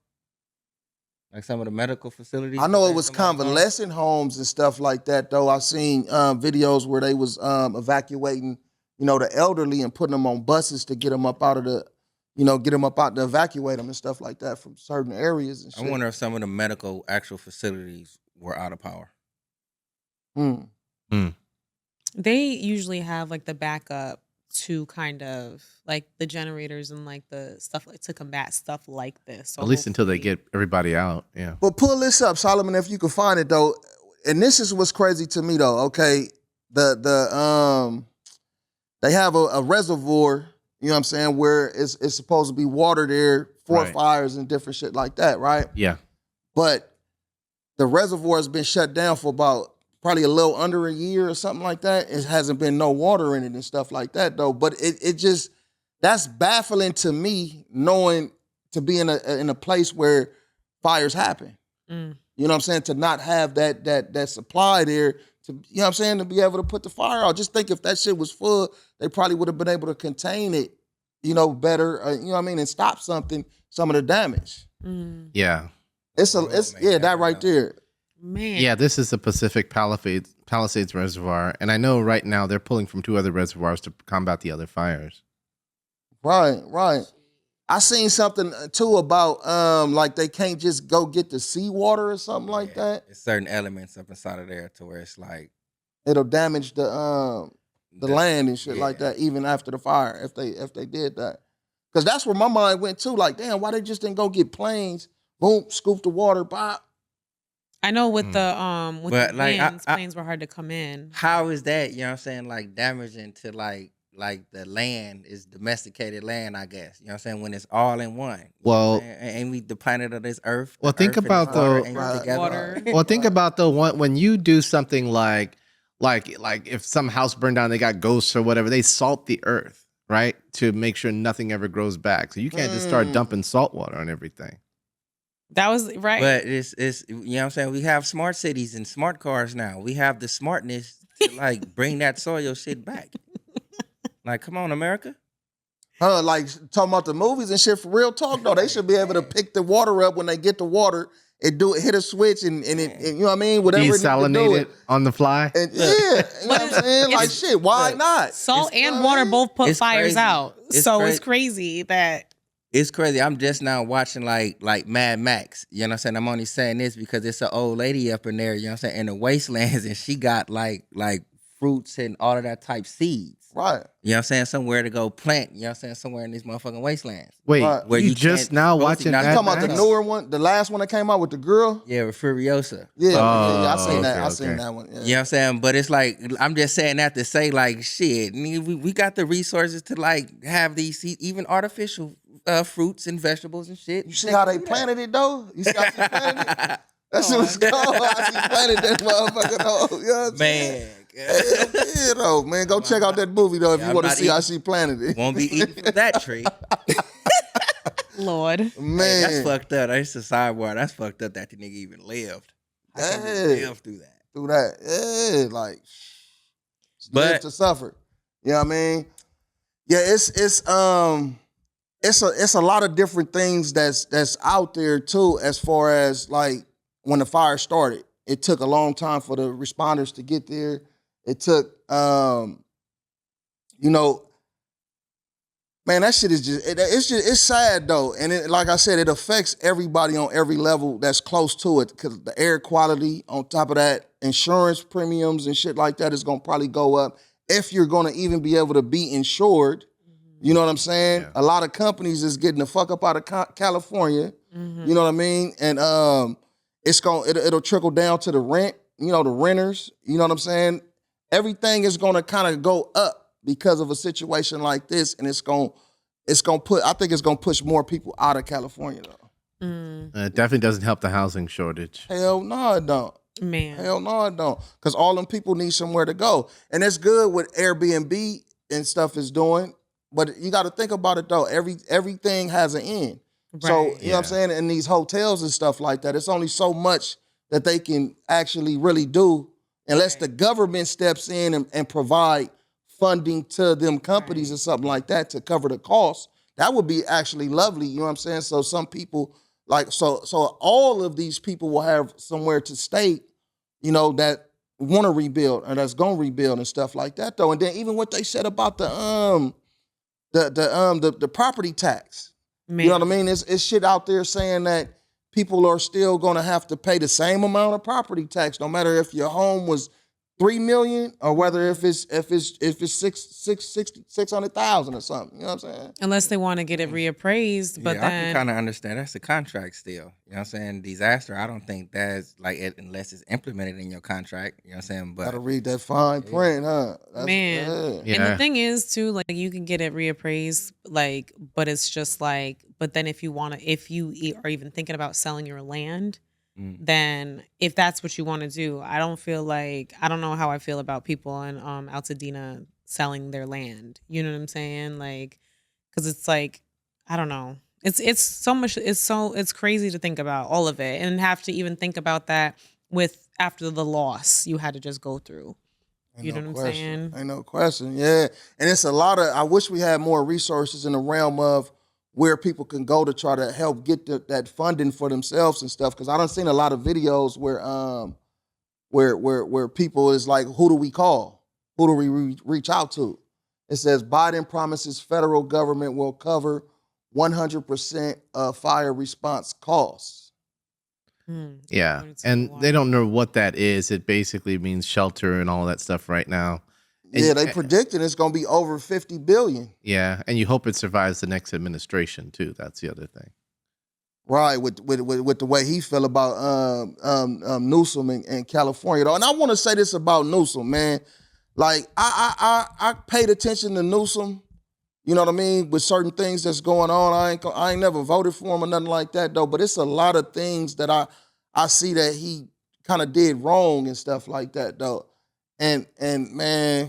Like some of the medical facilities? I know it was convalescent homes and stuff like that though. I've seen videos where they was evacuating, you know, the elderly and putting them on buses to get them up out of the, you know, get them up out to evacuate them and stuff like that from certain areas and shit. I wonder if some of the medical actual facilities were out of power. They usually have like the backup to kind of like the generators and like the stuff like to combat stuff like this. So At least until they hopefully- get everybody out. Yeah. But pull this up, Solomon, if you can find it though. And this is what's crazy to me though. Okay, they have a reservoir. You know what I'm saying? Where it's supposed to be water there for Right. fires and different shit like that, right? Yeah. But the reservoir has been shut down for about probably a little under a year or something like that. It hasn't been no water in it and stuff like that though. But it just, that's baffling to me, knowing to be in a place where fires happen. Mm. You know what I'm saying? To not have that supply there, to, you know what I'm saying, to be able to put the fire out. Just think if that shit was full, they probably would have been able to contain it, you know, better, you know what I mean, and stop some of the damage. Yeah. It's that right there. Man. Yeah, this is the Pacific Palisades Reservoir. And I know right now they're pulling from 2 other reservoirs to combat the other fires. Right. I seen something too about like they can't just go get the seawater or something like that. It's certain elements up inside of there to where it's like It'll damage the land and shit like that even after the fire if they did that. Because that's where my mind went to. Like, damn, why they just didn't go get planes? Boom, scoop the water, pop. I know with the But, like, winds, I- planes were hard to come in. how is that, you know what I'm saying, like damaging to like the land is domesticated land, I guess. You know what I'm saying? When it's all in one. You know what I'm Well- saying? Ain't we the planet of this earth? Well, The think earth and about this water the- ain't Right. together? Water. Well, think about the one when you do something like if some house burned down, they got ghosts or whatever, they salt the earth, right? To make sure nothing ever grows back. So you can't just start dumping salt water on everything. That was right. But it's you know what I'm saying? We have smart cities and smart cars now. We have the smartness to like bring that soil shit back. Like, come on, America. Like talking about the movies and shit for real talk though. They should be able to pick the water up when they get the water and hit a switch and you know what I mean? Whatever it needs to do Desalinate it on the fly. And yeah, you know what I'm saying? Like shit, why not? Salt You know and what I water mean? both put It's fires crazy. out. It's So it's crazy. crazy that It's crazy. I'm just now watching like Mad Max. You know what I'm saying? I'm only saying this because it's an old lady up in there, you know what I'm saying, in the wastelands, and she got like fruits and all of that type seeds. Right. You know what I'm saying? Somewhere to go plant, you know what I'm saying, somewhere in these motherfucking wastelands. Wait, Right. Where you you just can't- now supposed to watching not- Mad You talking about the Max? newer one, the last one that came out with the girl? Yeah, with Furiosa. Yeah, yeah, I Oh, seen that. okay, I seen okay. that one. Yeah. You know what I'm saying? But it's like, I'm just saying that to say, like, shit, nigga, we got the resources to, like, have these even artificial fruits and vegetables and shit. You see how they planted it though? You see how she planted it? That shit was cold. How she planted that motherfucker though. You know what I'm saying? Man. Yeah, though, man. Go check out that movie though if Yeah, you I'm want to not see how eating- she planted it. Won't be eating from that tree. Lord. Man, That's fucked up. That's a sidebar. That's fucked up that the nigga even lived. How can we Yeah. live through that? through that. Yeah, like But- live to suffer. You know what I mean? Yeah, it's a lot of different things that's out there too, as far as like when the fire started. It took a long time for the responders to get there. It took you know, man, that shit is it's sad though. And it, like I said, it affects everybody on every level that's close to it because the air quality, on top of that, insurance premiums and shit like that is gonna probably go up if you're gonna even be able to be insured. You know what I'm saying? Yeah. A lot of companies is getting the fuck up out of California. You know what I mean? And it'll trickle down to the rent, you know, the renters, you know what I'm saying? Everything is gonna kind of go up because of a situation like this, and it's gonna push more people out of California though. It definitely doesn't help the housing shortage. Hell no, it don't. Man. Hell no, it don't. Because all them people need somewhere to go. And it's good what Airbnb and stuff is doing. But you got to think about it though. Everything has an end. So, Right. you know what I'm saying? In these hotels and stuff like that, it's only so much that they can actually really do unless the government steps in and provide funding to them companies or something like that to cover the costs. That would be actually lovely, you know what I'm saying? So some people, so all of these people will have somewhere to stay, you know, that want to rebuild or that's going to rebuild and stuff like that though. And then even what they said about the property tax. Man. You know what I mean? It's shit out there saying that people are still going to have to pay the same amount of property tax, no matter if your home was $3 million or whether if it's 600,000 or something. You know what I'm saying? Unless they want to get it reappraised, but Yeah, I can then kind of understand. That's a contract still. You know what I'm saying? Disaster, I don't think that's like it unless it's implemented in your contract. You know what I'm saying? But Gotta read that fine print, huh? man. Yeah. And the thing is too, like you can get it reappraised, like, but it's just like, but then if you are even thinking about selling your land, then if that's what you want to do, I don't know how I feel about people in Altadena selling their land. You know what I'm saying? Like, because it's like, I don't know. It's so much. It's crazy to think about all of it and have to even think about that with after the loss you had to just go through. You know what I'm saying? Ain't no question. Yeah. And it's a lot of, I wish we had more resources in the realm of where people can go to try to help get that funding for themselves and stuff. Cause I done seen a lot of videos where people is like, who do we call? Who do we reach out to? It says Biden promises federal government will cover 100% of fire response costs. Yeah. And they don't know what that is. It basically means shelter and all that stuff right now. And, Yeah, they predicting it's going to be over 50 billion. Yeah, and you hope it survives the next administration too. That's the other thing. Right, with the way he feel about Newsom in California, though. And I want to say this about Newsom, man. Like I paid attention to Newsom. You know what I mean? With certain things that's going on, I ain't never voted for him or nothing like that, though. But it's a lot of things that I see that he kind of did wrong and stuff like that, though. And man,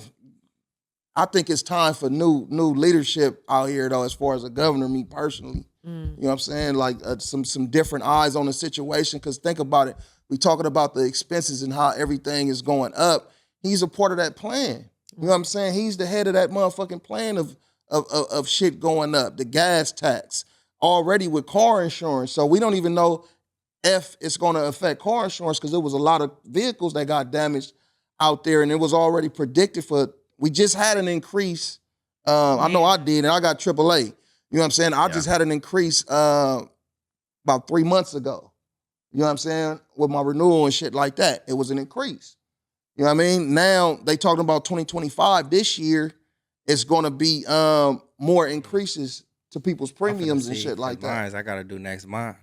I think it's time for new leadership out here, though, as far as a governor, me personally. You know what I'm saying? Like some different eyes on the situation. Because think about it. We talking about the expenses and how everything is going up. He's a part of that plan. You know what I'm saying? He's the head of that motherfucking plan of shit going up. The gas tax already with car insurance. So we don't even know if it's going to affect car insurance because there was a lot of vehicles that got damaged out there, and it was already predicted for. We just had an increase. I know I did, and I got AAA. You know what I'm saying? I just had an increase about 3 months ago. You know what I'm saying? With my renewal and shit like that. It was an increase. You know what I mean? Now they talking about 2025. This year, it's going to be more increases to people's premiums and shit like that. I got to do next month.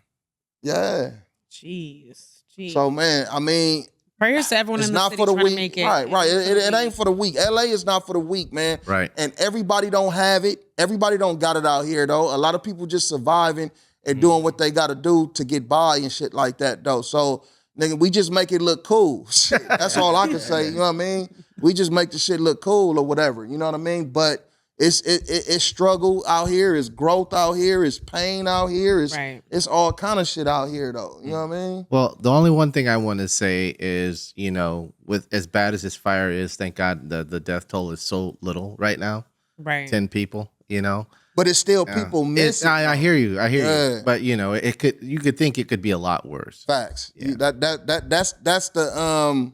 Yeah. Jeez. So, man, I mean, prayers to everyone it's in the not city for the trying weak. to make it. Right. It ain't for the weak. LA is not for the weak, man. Right. And everybody don't have it. Everybody don't got it out here, though. A lot of people just surviving and doing what they got to do to get by and shit like that, though. So, nigga, we just make it look cool. Shit, that's all I can say. You know what I mean? We just make the shit look cool or whatever. You know what I mean? But it's struggle out here. It's growth out here. It's pain out here. It's all kind of shit out here, though. You know what I mean? Well, the only one thing I want to say is, you know, with as bad as this fire is, thank God the death toll is so little right now. Right. 10 people, you know. But it's still people missing. I hear you. You. But you know, you could think it could be a lot worse. Facts. Yeah. That's the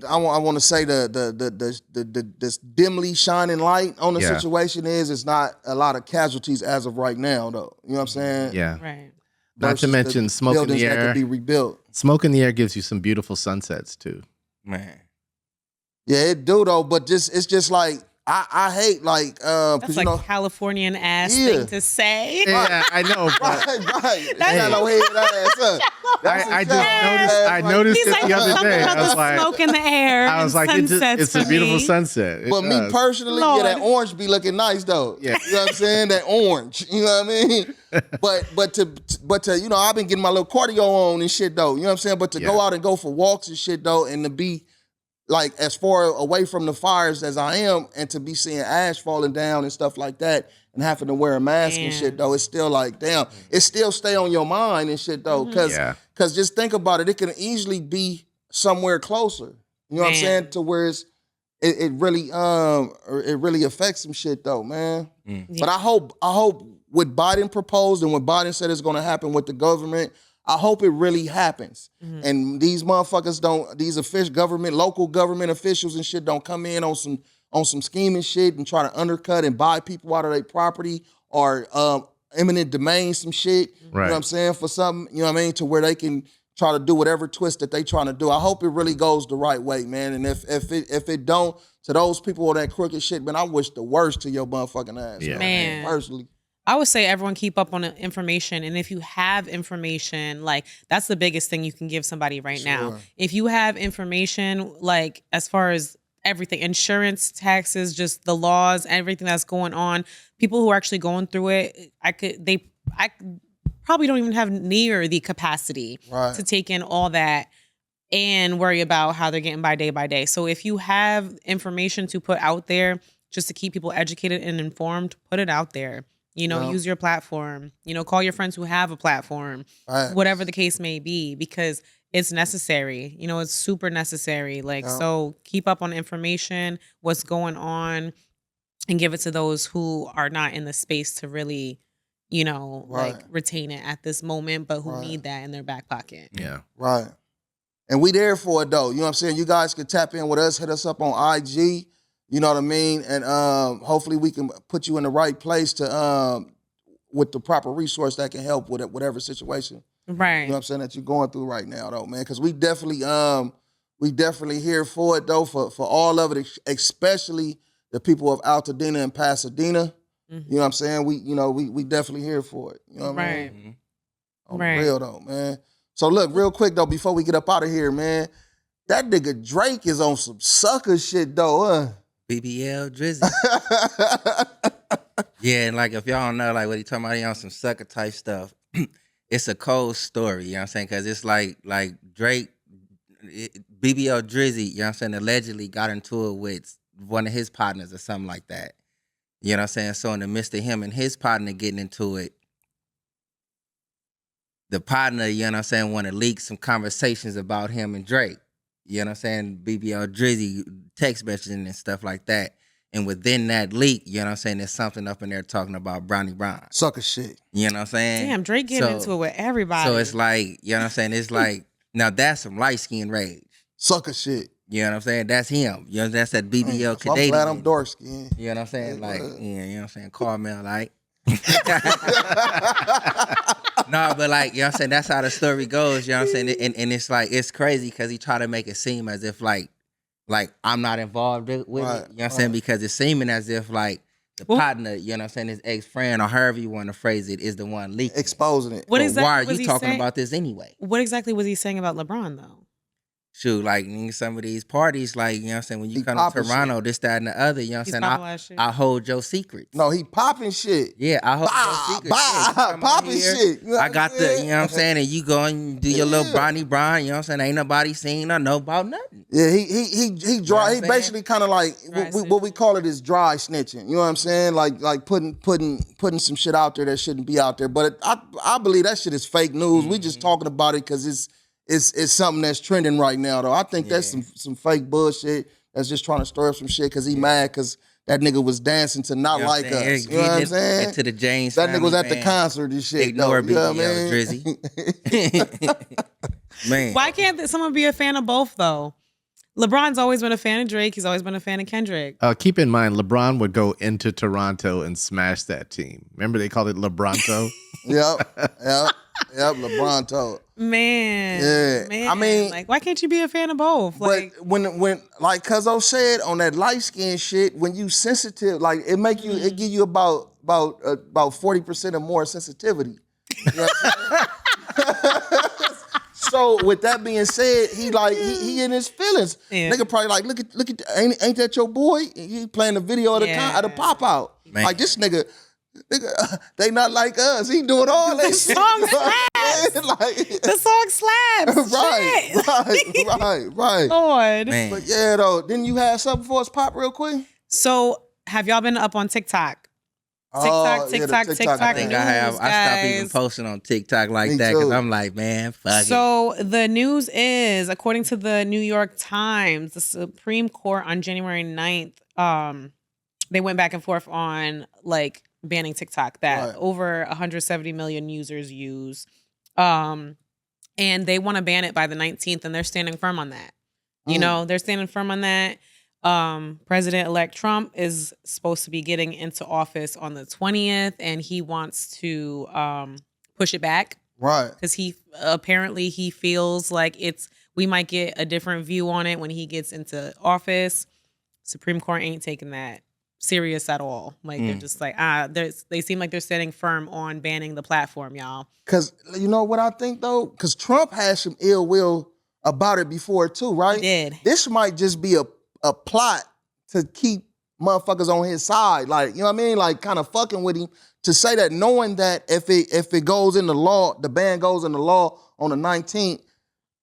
I want to say the dimly shining light on the situation is it's not a lot of casualties as of right now, though. You know what I'm saying? Yeah. Right. Not to mention smoke in the air. That could be rebuilt. Smoke in the air gives you some beautiful sunsets too. Man. Yeah, it do though, but it's just like I hate like That's like you know Californian ass thing to say. Yeah, I know. But right. Yellow head ass up. I noticed He's it like, the other something day. about I was the like, smoke in the air. I was like, it's a beautiful sunset. But me personally, that orange be looking nice though. Yeah. You know what I'm saying? That orange. You know what I mean? but to you know, I've been getting my little cardio on and shit though. You know what I'm saying? But to go out and go for walks and shit though, and to be like as far away from the fires as I am, and to be seeing ash falling down and stuff like that, and having to wear a mask and shit though, it's still like damn. It still stay on your mind and shit though, because just think about it, it can easily be somewhere closer. You know what I'm saying? To where it really affects some shit though, man. But I hope what Biden proposed and what Biden said is going to happen with the government, I hope it really happens. And these motherfuckers local government officials and shit don't come in on some scheming shit and try to undercut and buy people out of their property or eminent domain some shit. You know what I'm saying? For something, you know what I mean? To where they can try to do whatever twist that they trying to do. I hope it really goes the right way, man. And if it don't, to those people with that crooked shit, man, I wish the worst to your motherfucking ass. Yeah. Man. Personally. I would say everyone keep up on the information. And if you have information, like that's the biggest thing you can give somebody right now. If you have information, like as far as everything, insurance, taxes, just the laws, everything that's going on, people who are actually going through it, I probably don't even have near the capacity to take in all that and worry about how they're getting by day. So if you have information to put out there just to keep people educated and informed, put it out there. You know, use your platform. You know, call your friends who have a platform, whatever the case may be, because it's necessary. You know, it's super necessary. Like, so keep up on information, what's going on, and give it to those who are not in the space to really, you know, like retain it at this moment, but who need that in their back pocket. Yeah. Right. And we there for it though. You know what I'm saying? You guys can tap in with us, hit us up on IG. You know what I mean? And hopefully we can put you in the right place to with the proper resource that can help with whatever situation. Right. You know what I'm saying, that you're going through right now though, man. Because we definitely here for it though, for all of it, especially the people of Altadena and Pasadena. You know what I'm saying? We definitely here for it. You know what I mean? On the real though, man. So look, real quick though, before we get up out of here, man, that nigga Drake is on some sucker shit though, huh? BBL Drizzy. Yeah, and like if y'all don't know, like what he talking about, he on some sucker type stuff. It's a cold story, you know what I'm saying? Because it's like Drake, BBL Drizzy, you know what I'm saying, allegedly got into it with one of his partners or something like that. You know what I'm saying? So in the midst of him and his partner getting into it, the partner, you know what I'm saying, want to leak some conversations about him and Drake. You know what I'm saying? BBL Drizzy text messaging and stuff like that. And within that leak, you know what I'm saying, there's something up in there talking about Brownie Brown. Sucker shit. You know what I'm saying? Damn, Drake getting into it with everybody. So it's like, you know what I'm saying? It's like, now that's some light skin rage. Sucker shit. You know what I'm saying? That's him. You know, that's that BBL Canadian. I'm glad I'm dark skinned. You know what I'm saying? Like, yeah, you know what I'm saying? Carmel, like. No, but like, you know what I'm saying? That's how the story goes, you know what I'm saying? And it's like, it's crazy because he tried to make it seem as if like I'm not involved with it, you know what I'm saying? Because it's seeming as if like the partner, you know what I'm saying, his ex-friend or however you want to phrase it, is the one leaking. Exposing it. What So exactly why are was you he talking saying? about this anyway? What exactly was he saying about LeBron though? Shoot, like in some of these parties, like, you know what I'm saying, when you He come to popping Toronto, this, that, and the other, you know what I'm saying, I hold your secrets. No, he popping shit. Yeah, I hold your secrets. Yeah, you come popping on here, shit. You know I got what I'm the, you know what I'm saying, and you go and do your little Brownie Brown, you know what I'm saying, ain't nobody seen or know about nothing. Yeah, he dry. You know He basically kind of like what we call it is dry snitching. You know what I'm saying? Like putting some shit out there that shouldn't be out there. But I believe that shit is fake news. We just talking about it because it's something that's trending right now, though. I think that's some fake bullshit that's just trying to stir up some shit because he mad because that nigga was dancing to Not You know Like Us. You know what I'm saying? To the James That nigga was at family, the concert and shit. Ignore though, you know BBL what I mean? Drizzy. Man. Why can't someone be a fan of both though? LeBron's always been a fan of Drake. He's always been a fan of Kendrick. Keep in mind, LeBron would go into Toronto and smash that team. Remember they called it LeBronto? Yep, LeBron. Man. I mean, like, why can't you be a fan of both? But when like Cuzzo said on that light skin shit, when you sensitive, like it give you about 40% or more sensitivity. You know what I'm saying? So with that being said, he in his feelings. Yeah. Nigga probably like look at ain't that your boy? He playing the video of the pop out. Man. Like this nigga, they not like us. He doing all that shit. Song slaps. Like, the song slaps. Right. Lord. Man. But yeah, though, didn't you have something for us, Pop, real quick? So have y'all been up on TikTok? TikTok. I think I have. I stopped even posting on TikTok like that because I'm like, man, fuck it. So the news is, according to the New York Times, the Supreme Court on January 9th, they went back and forth on like banning TikTok that over 170 million users use. And they want to ban it by the 19th, and they're standing firm on that. You know, they're standing firm on that. President-elect Trump is supposed to be getting into office on the 20th, and he wants to push it back. Right. Because he feels like we might get a different view on it when he gets into office. Supreme Court ain't taking that serious at all. Like they're just like they seem like they're standing firm on banning the platform, y'all. Because you know what I think though? Because Trump had some ill will about it before too, right? He did. This might just be a plot to keep motherfuckers on his side. Like, you know what I mean? Like kind of fucking with him to say that, knowing that if it goes in the law, the ban goes in the law on the 19th,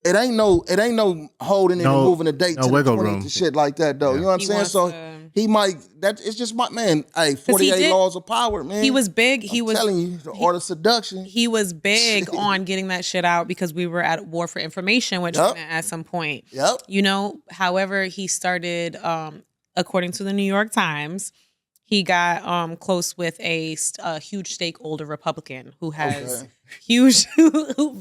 it ain't no holding it and moving the date to the wiggle 20th room and shit like that though. Yeah. You know what I'm saying? So he might, it's just my man, hey, 48 laws of power, man. He was big. I'm telling you, the art of seduction. He was big on getting that shit out because we were at war for information, which at some point. Yep. You know, however, he started, according to the New York Times, he got close with a huge stakeholder Republican who has huge, who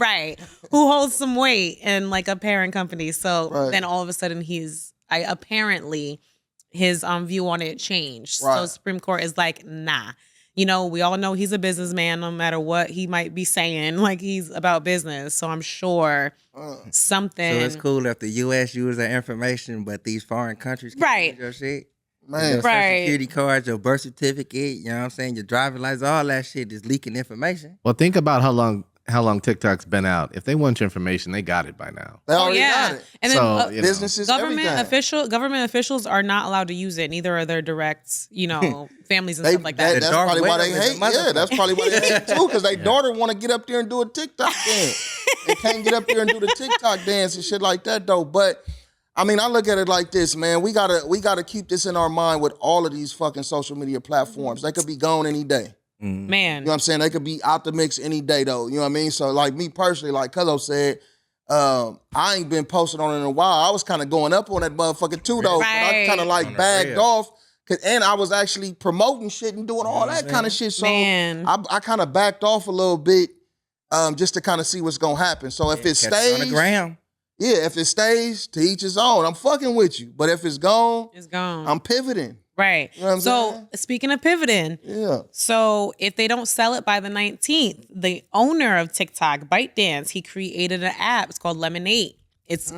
holds some weight in like a parent company. So then all of a sudden apparently his view on it changed. So Supreme Court is like, nah. You know, we all know he's a businessman, no matter what he might be saying, like he's about business. So I'm sure something. So it's cool if the U.S. use that information, but these foreign countries can't use your shit. Man. Your social security cards, your birth certificate, you know what I'm saying, your driver's license, all that shit is leaking information. Well, think about how long TikTok's been out. If they want your information, they got it by now. They already got it. And then businesses, government officials are not allowed to use it. Neither are their direct, families and stuff like that. That's probably why they hate. Yeah, that's probably why they hate too. Because their daughter want to get up there and do a TikTok dance. They can't get up there and do the TikTok dance and shit like that though. But I mean, I look at it like this, man. We gotta keep this in our mind with all of these fucking social media platforms. They could be gone any day. Man. You know what I'm saying? They could be out the mix any day though. You know what I mean? So like me personally, like Cuzzo said, I ain't been posting on it in a while. I was kind of going up on that motherfucker too though. But I kind of like bagged off. And I was actually promoting shit and doing all that kind of shit. So I kind of backed off a little bit just to kind of see what's going to happen. So if it stays. On the ground. Yeah, if it stays, to each his own. I'm fucking with you. But if it's gone, I'm pivoting. Right. You know what I'm saying? Speaking of pivoting, so if they don't sell it by the 19th, the owner of TikTok, ByteDance, he created an app. It's called Lemonade. It's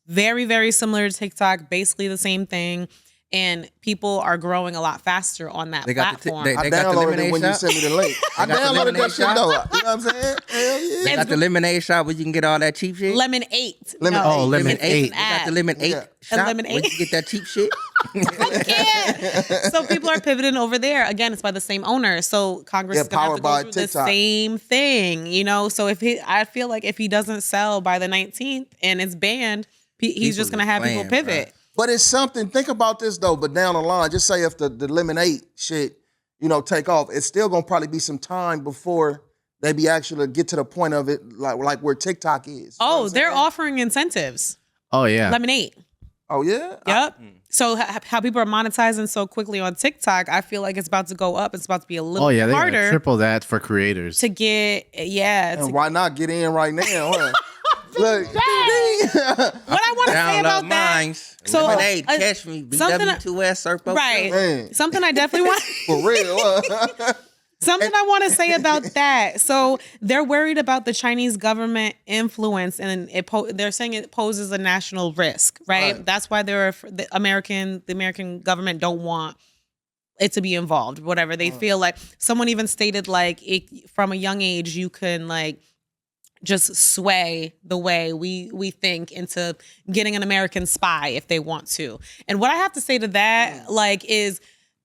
very, very similar to TikTok, basically the same thing. And people are growing a lot faster on that platform. I downloaded it when you sent me the link. I downloaded that shit though. You know what I'm saying? Hell yeah. They got the lemonade shop where you can get all that cheap shit. Lemonade 8. Lemonade 8. They got the Lemonade shop where you can get that cheap shit. So people are pivoting over there. Again, it's by the same owner. So Congress is going to have to go through the same thing, So I feel like if he doesn't sell by the 19th and it's banned, he's just going to have people pivot. Bro. But it's something, think about this though, but down the line, just say if the Lemonade shit, take off, it's still gonna probably be some time before they be actually get to the point of it, like where TikTok is. Oh, they're offering incentives. Oh, yeah. Lemonade. Oh, yeah? Yep. So how people are monetizing so quickly on TikTok, I feel like it's about to go up. It's about to be a little they're harder. Gonna triple that for creators. To get, And why not get in right now, huh? Look, what I want to say about that. So, Lemonade, catch me. BW2S, SIrpo. Right. Man. Something I definitely want. For real. Something I want to say about that. So they're worried about the Chinese government influence, and they're saying it poses a national risk, right? That's why the American government don't want it to be involved. Whatever they feel like. Someone even stated like from a young age you can like just sway the way we think into getting an American spy if they want to. And what I have to say to that, is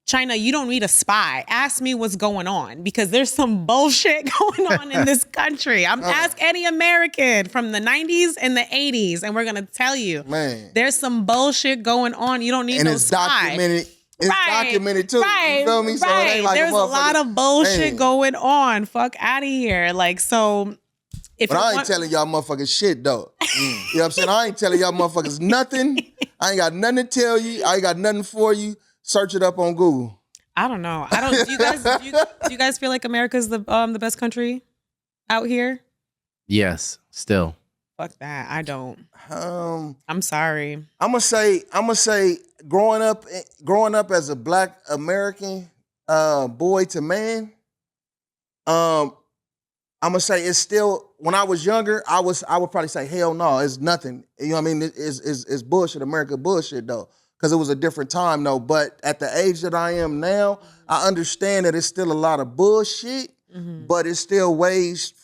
China, you don't need a spy. Ask me what's going on because there's some bullshit going on in this country. Ask any American from the 90s and the 80s and we're going to tell you. Man. There's some bullshit going on. You don't need no spy. Documented. It's documented too. Right, you feel me? So it ain't like there's a lot of bullshit going on. Fuck out of here. But I ain't telling y'all motherfuckers shit though. You know what I'm saying? I ain't telling y'all motherfuckers nothing. I ain't got nothing to tell you. I ain't got nothing for you. Search it up on Google. I don't know. Do you guys feel like America's the best country out here? Yes, still. Fuck that. I don't. Um, I'm sorry. I'm gonna say, growing up as a Black American boy to man, um, I'm gonna say it's still. When I was younger, I would probably say hell no, it's nothing. You know what I mean? It's bullshit. America bullshit though, because it was a different time though. But at the age that I am now, I understand that it's still a lot of bullshit, but it's still ways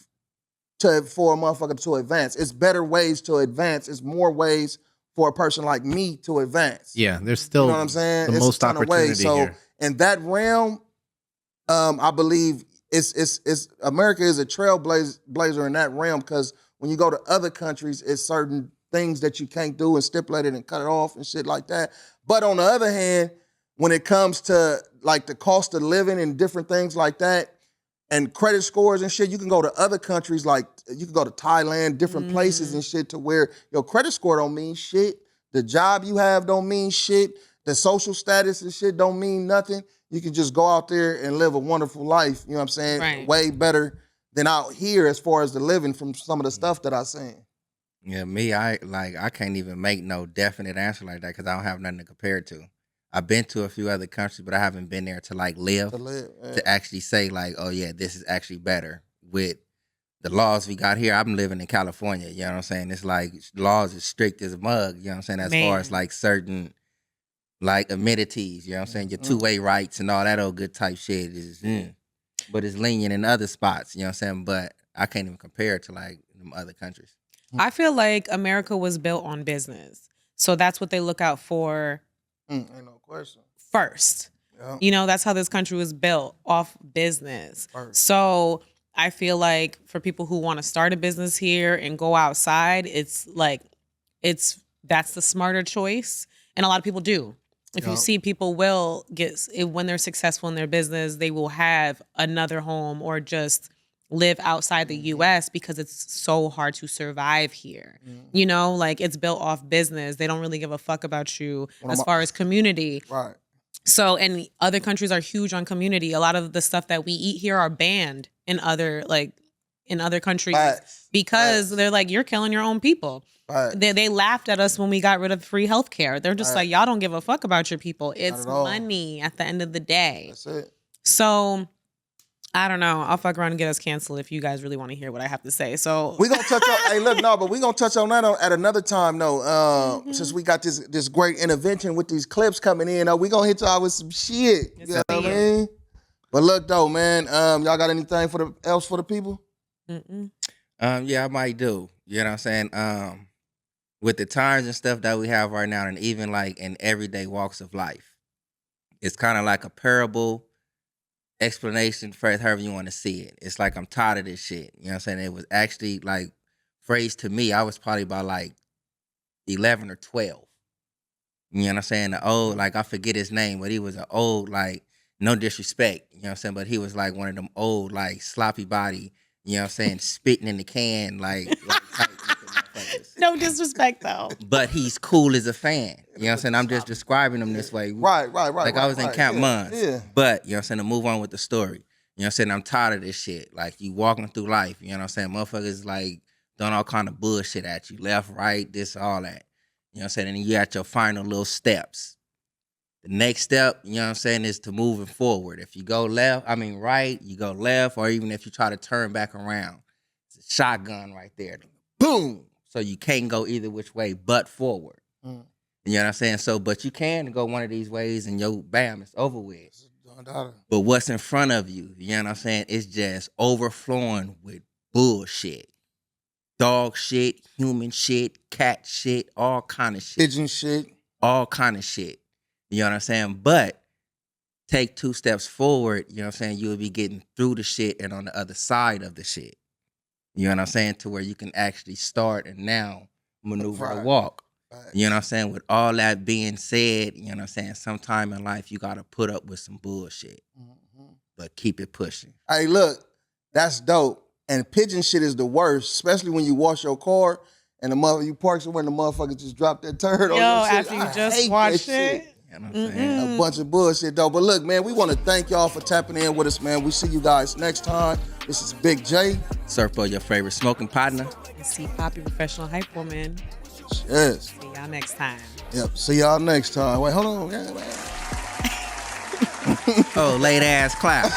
for a motherfucker to advance. It's better ways to advance. It's more ways for a person like me to advance. Yeah, there's still You know what I'm saying? the It's most a ton of ways. opportunity So here. in that realm, I believe it's America is a trailblazer in that realm, because when you go to other countries, it's certain things that you can't do and stipulate it and cut it off and shit like that. But on the other hand, when it comes to like the cost of living and different things like that, and credit scores and shit, you can go to other countries, like you can go to Thailand, different places and shit, to where your credit score don't mean shit. The job you have don't mean shit. The social status and shit don't mean nothing. You can just go out there and live a wonderful life, you know what I'm saying? Right. Way better than out here as far as the living from some of the stuff that I've seen. Yeah, me, I can't even make no definite answer like that because I don't have nothing to compare it to. I've been to a few other countries, but I haven't been there to like live, To live, yeah. to actually say like, oh yeah, this is actually better. With the laws we got here, I'm living in California, you know what I'm saying? It's like laws is strict as a mug, you know what I'm saying? As far as Man. like certain like amenities, you know what I'm saying? Your two-way rights and all that old good type shit is, but it's lenient in other spots, you know what I'm saying? But I can't even compare it to like them other countries. I feel like America was built on business. So that's what they look out for Ain't no question. first. Yeah. You know, that's how this country was built, off business. First. So I feel like for people who want to start a business here and go outside, it's like that's the smarter choice. And a lot of people do. If you Yeah. see, people will when they're successful in their business, they will have another home or just live outside the US because it's so hard to survive here. You know, like it's built off business. They don't really give a fuck about you as far as community. Right. So, and other countries are huge on community. A lot of the stuff that we eat here are banned in other countries Facts. because they're like, you're killing your own people. Facts. They laughed at us when we got rid of free healthcare. They're just like, y'all don't give a fuck about your people. It's at all. money at the end of the day. That's it. So I don't know. I'll fuck around and get us canceled if you guys really want to hear what I have to say. So We gonna touch on. Hey, look, no, but we gonna touch on that at another time, though. Since we got this great intervention with these clips coming in, we gonna hit y'all with some shit. Yes, You know what I we mean? But look, though, man, y'all got anything else for the people? Yeah, I might do. You know what I'm saying? With the times and stuff that we have right now, and even like in everyday walks of life, it's kind of like a parable explanation, phrase, however you want to see it. It's like I'm tired of this shit. You know what I'm saying? It was actually like phrased to me. I was probably about like 11 or 12. You know what I'm saying? The old, like I forget his name, but he was an old, like, no disrespect, you know what I'm saying? But he was like one of them old, like sloppy body, you know what I'm saying, spitting in the can, like type looking motherfuckers. no disrespect though. But he's cool as a fan. You know what I'm saying? I'm just describing him this way. Right. Like I was in Camp Munns. Yeah. But, you know what I'm saying, to move on with the story. You know what I'm saying? I'm tired of this shit. Like you walking through life, you know what I'm saying? Motherfuckers like doing all kind of bullshit at you. Left, right, this, all that. You know what I'm saying? And you at your final little steps. The next step, you know what I'm saying, is to moving forward. If you go right, you go left, or even if you try to turn back around, it's a shotgun right there. Boom! So you can't go either which way but forward. You know what I'm saying? So, but you can go one of these ways and bam, it's over with. But what's in front of you, you know what I'm saying, it's just overflowing with bullshit. Dog shit, human shit, cat shit, all kind of shit. Pigeon shit. All kind of shit. You know what I'm saying? But take 2 steps forward, you know what I'm saying, you'll be getting through the shit and on the other side of the shit. You know what I'm saying? To where you can actually start and now maneuver or walk. You know what I'm saying? With all that being said, you know what I'm saying, sometime in life you gotta put up with some bullshit. But keep it pushing. Hey, look, that's dope. And pigeon shit is the worst, especially when you wash your car and you park somewhere and the motherfucker just drop that turd on Yo, your shit. after you I just hate watched that it. shit. You know what I'm saying? A bunch of bullshit, though. But look, man, we want to thank y'all for tapping in with us, man. We see you guys next time. This is Big J. SIrpo, your favorite smoking partner. And see Poppy, professional hype woman. Yes. See y'all next time. Yep. See y'all next time. Wait, hold on. Yeah, man. Oh, late ass clap.